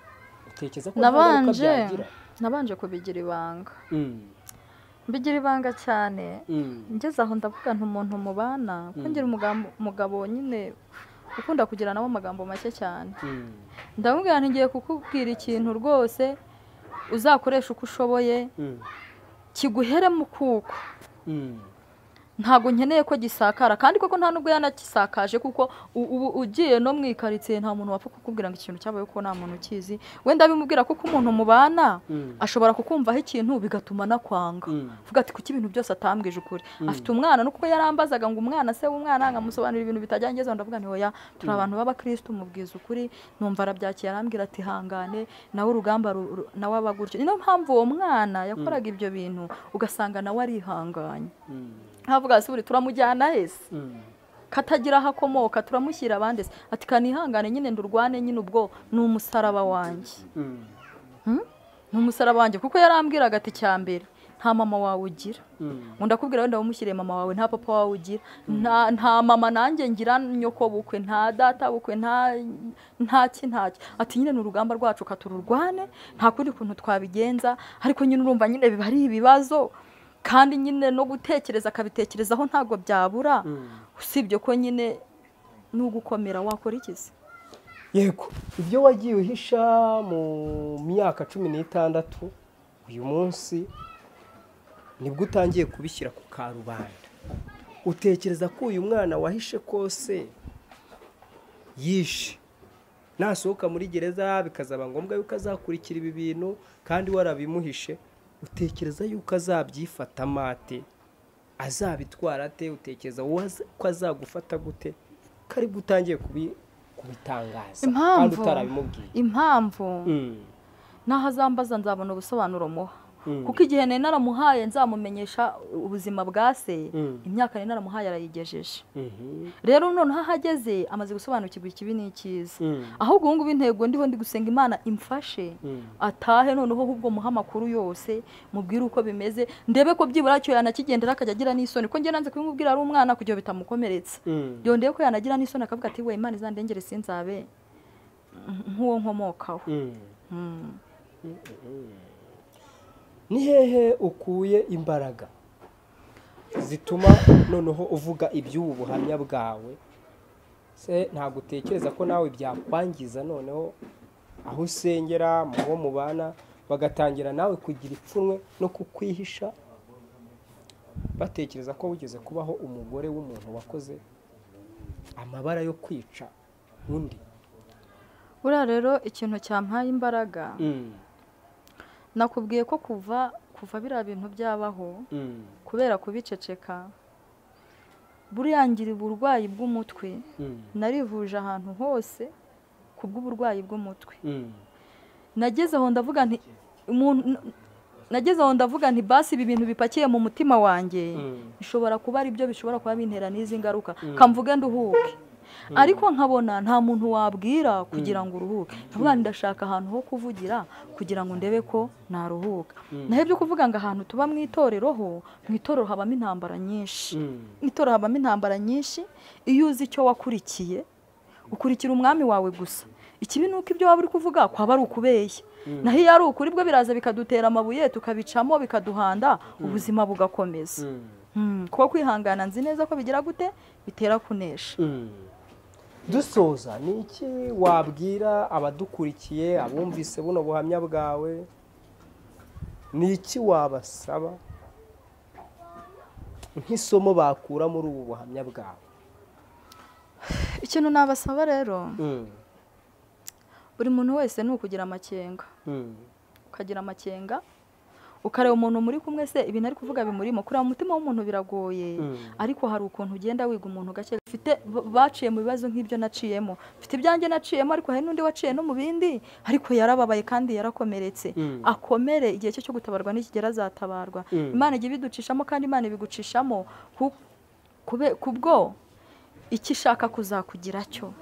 utekereza ko nabanje kubigira ibanga? Mbigira ibanga cyane. Ngeze aho ndavuga nti umuntu mubana kungira umugabo nyine ukunda kugira nabo amagambo make cyane. Ndamubwira nti ngiye kukubwira ikintu rwose uzakoresha uko ushoboye, kiguhere mu kuko. Ntago nkeneye ko gisakara, kandi koko nta nubwo yanakisakaje, kuko ugiye no mwikaritsiye nta muntu wapfa kukubwira ngo ikintu cyabaye, ko nta muntu ukizi. Wenda bimubwira kuko umuntu mubana ashobora kukumvaho ikintu bigatuma nakwanga, vuga ati kuki ibintu byose atambwije ukuri. Afite umwana nuko yarambazaga ngo umwana se w'umwana ngamusobanurira ibintu bitajyangezo, ndavuga nti hoya turi abantu b'abakristo mubwiza ukuri. Numva arabyakiye arambwira ati hangane nawe urugamba nawe abaguryo. Niyo mpamvu uwo mwana yakoraga ibyo bintu ugasanga nawe arihanganye. Havuga se buri turamujyana hese katagira hakomoka, turamushyira abandi se ati kanihangane nyine ndurwane nyine, ubwo ni umusaraba wanjye. Ni umusaraba wanjye, kuko yarambwiraga ati cyambere nta mama wawe ugira. Ndakubwira wenda umushyire mama wawe, nta papa wawe ugira, nta mama nanjye ngira, nyoko bukwe nta data bukwe ntaki. Ati nyine ni urugamba rwacu katururwane, nta kundi kuntu twabigenza. Ariko nyine urumva nyine biba ari ibibazo, kandi nyine no gutekereza akabitekerezaho ntago byabura. Usibye ko nyine n'ugukomera wakora ikizi. Yego, ibyo wagiye uhisha mu myaka 16, uyu munsi nibwo utangiye kubishyira ku karubanda. Utekereza ko uyu mwana wahishe kose yishe, nasohoka muri gereza bikazaba ngombwa yuko azakurikira ibi bintu kandi warabimuhishe, utekereza yuko azabyifata mate, azabitwara ate? Utekereza ko azagufata gute kari gutangiye kubitangaza kandi utarabimubwiye? Impamvu naho azambaza nzabona ubusobanuro muha, kuko igihe nari naramuhaye nzamumenyesha ubuzima bwa se, imyaka nari naramuhaye arayigejeje. Rero noneho ahageze amaze gusobanukirwa ikibi n'ikiza. Ahubwo ubu ngubu intego ndiho ndi gusenga Imana imfashe atahe, noneho ahubwo muha amakuru yose, mubwire uko bimeze, ndebe ko byibura cyo yanakigendera akajya agira n'isoni, ko nge nanze kubimubwira ari umwana kugira bitamukomeretsa. Yondeye ko yanagira n'isoni akavuga ati we Imana izandengere sinzabe nk'uwo nkomokaho. Ni hehe ukuye imbaraga zituma noneho uvuga iby'ubu buhamya bwawe se ntabwo utekereza ko nawe byakwangiza noneho aho usengera mu bo mubana bagatangira nawe kugira ipfunwe no kukwihisha batekereza ko wigeze kubaho umugore w'umuntu wakoze amabara yo kwica undi? buriya rero ikintu cyampaye imbaraga nakubwiye ko kuva biriya bintu byabaho kubera kubiceceka buriya ngira uburwayi bw'umutwe narivuje ahantu hose kubw'uburwayi bw'umutwe nageze aho ndavuga nti basi ibi bintu bipakiye mu mutima wanjye bishobora kuba ari byo bishobora kuba bintera n'izi ngaruka kamvuge nduhuke, ariko nkabona nta muntu wabwira kugira ngo uruhuke. Ndavuga ndashaka ahantu ho kuvugira kugira ngo ndebe ko naruhuka. Naho byo kuvuga ngo ahantu tuba mu itorero habamo intambara nyinshi. Itorero habamo intambara nyinshi iyo uzi icyo wakurikiye ukurikira umwami wawe gusa. Ikibi nuko ibyo waba uri kuvuga kwaba ari ukubeshya. Naho iyo ari ukuri bwo biraza bikadutera amabuye tukabicamo bikaduhanda ubuzima bugakomeza. Kuko kwihangana nzi neza ko bigira gute bitera kunesha. Dusoza ni iki wabwira abadukurikiye abumvise buno buhamya bwawe? Ni iki wabasaba nk'isomo bakura muri ubu buhamya bwawe? Ikintu nabasaba rero buri muntu wese ni ukugira amakenga. Ukagira amakenga ukareba umuntu muri kumwe se ibintu ari kuvuga bimurimo. Kureba umutima w'umuntu biragoye, ariko hari ukuntu ugenda wiga umuntu gake. Baciye mu bibazo nk'ibyo naciyemo, mfite ibyanjye naciyemo, ariko hari n'undi waciye no mu bindi ariko yarababaye kandi yarakomeretse. Akomere, igihe cyo gutabarwa n'ikigera azatabarwa. Imana ijya ibiducishamo kandi Imana ibigucishamo kubwo iki shaka kuzakugira cyo.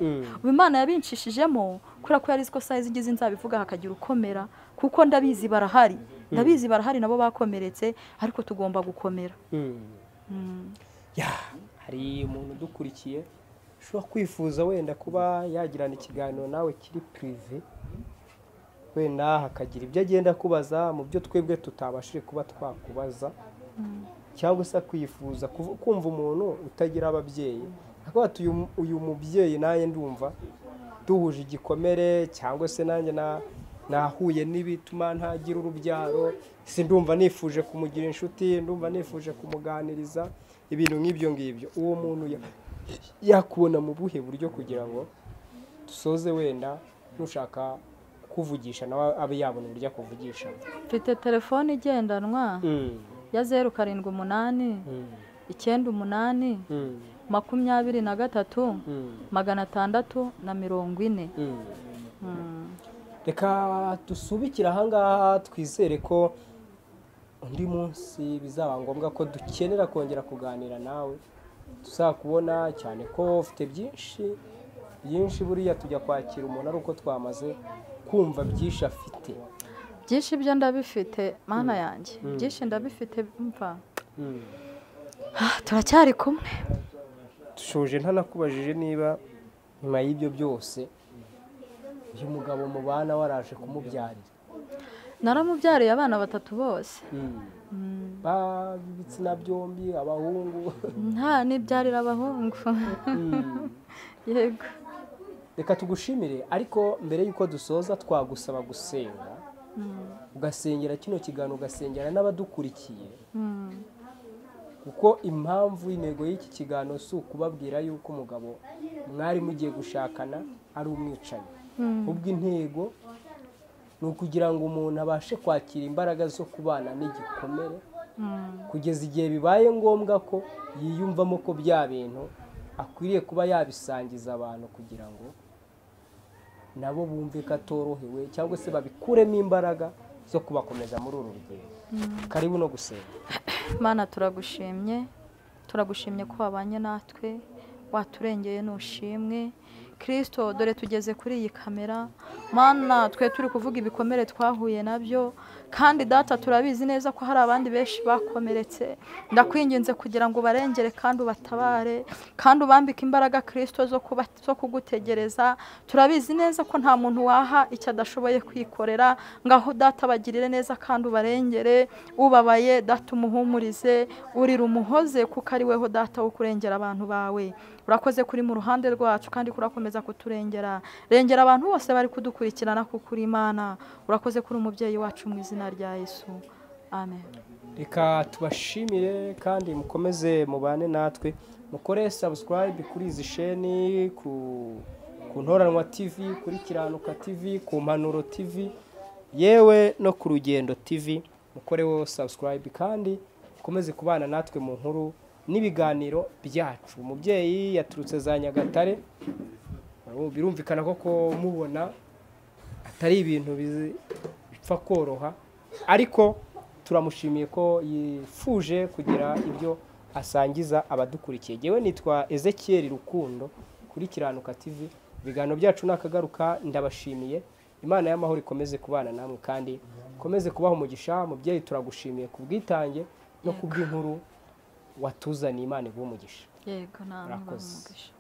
Imana yabincishijemo kubera ko yari ko size ngize nzabivuga hakagira ukomera, kuko ndabizi barahari nabo bakomeretse, ariko tugomba gukomera. Hari umuntu udukurikiye ushobora kwifuza wenda kuba yagirana ikiganiro nawe kiri prive, wenda hakagira ibyo agenda kubaza mu byo twebwe tutabashije kuba twakubaza, cyangwa se kwifuza kumva umuntu utagira ababyeyi, akaba uyu mubyeyi naye ndumva duhuje igikomere, cyangwa se nanjye nahuye n'ibituma ntagira urubyaro, si ndumva nifuje kumugira inshuti, ndumva nifuje kumuganiriza ibintu nk'ibyo ngibyo. Uwo muntu yakubona mu buhe buryo kugira ngo dusoze, wenda nushaka kuvugisha nawe abe yabona uburyo akuvugisha? Mfite telefone igendanwa ya 078 98 23 640. Reka dusubikira ahangaha, twizere ko undi munsi bizaba ngombwa ko dukenera kongera kuganira nawe, tuzakubona, cyane ko ufite byinshi buriya tujya kwakira umuntu ari uko twamaze kumva byinshi afite. Byinshi byo ndabifite mana yanjye, byinshi ndabifite mva. Turacyari kumwe. Dushoje ntanakubajije niba nyuma y'ibyo byose uyu mugabo mubana waraje kumubyarira? Naramubyariye abana 3 bose. Ibitsina byombi, abahungu? Nta nibyarira abahungu. Yego. Reka tugushimire, ariko mbere y'uko dusoza twagusaba gusenga, ugasengera kino kiganiro, ugasengera n'abadukurikiye, kuko impamvu intego y'iki kiganiro si ukubabwira yuko umugabo mwari mugiye gushakana ari umwicanyi, ubwo intego ni ukugira ngo umuntu abashe kwakira imbaraga zo kubana n'igikomere, kugeza igihe bibaye ngombwa ko yiyumvamo ko bya bintu akwiriye kuba yabisangiza abantu, kugira ngo nabo bumve ko atorohewe, cyangwa se babikuremo imbaraga zo kubakomeza muri uru rugendo. Karibu no gusenga. Mana turagushimye ko wabanye natwe, waturengeye n'ushimwe, Kristo dore tugeze kuri iyi kamera mana twe turi kuvuga ibikomere twahuye nabyo kandi data turabizi neza ko hari abandi benshi bakomeretse ndakwinginze kugira ngo barengere kandi ubatabare kandi ubambike imbaraga Kristo zo kugutegereza turabizi neza ko nta muntu waha icyo adashoboye kwikorera ngaho data bagirire neza kandi ubarengere ubabaye data umuhumurize urira umuhoze kuko ari weho data wo kurengera abantu bawe urakoze kuri mu ruhande rwacu kandi kurakomeza kuturengera rengera abantu bose bari kudukurikirana kuko uri Imana urakoze kuri umubyeyi wacu mu izina rya Yesu amen. Reka tubashimire kandi mukomeze mubane natwe mukore subscribe kuri izi sheni ku Ntoranwa TV kuri Kiranuka TV ku Mpanuro TV yewe no ku Rugendo TV mukoreho subscribe kandi mukomeze kubana natwe mu nkuru n'ibiganiro byacu. Umubyeyi yaturutse za Nyagatare birumvikana ko mubona atari ibintu bipfa koroha ariko turamushimiye ko yifuje kugira ibyo asangiza abadukurikiye. Jewe nitwa Ezekiel Rukundo kuri Kiranuka TV. Ibiganiro byacu nakagaruka ndabashimiye. Imana y'amahoro ikomeze kubana namwe kandi ikomeze kubaho umugisha. Mubyeyi turagushimiye kubwitange no kubw'inkuru watuzaniye. Imana iguhe umugisha. Yego namwe umugisha.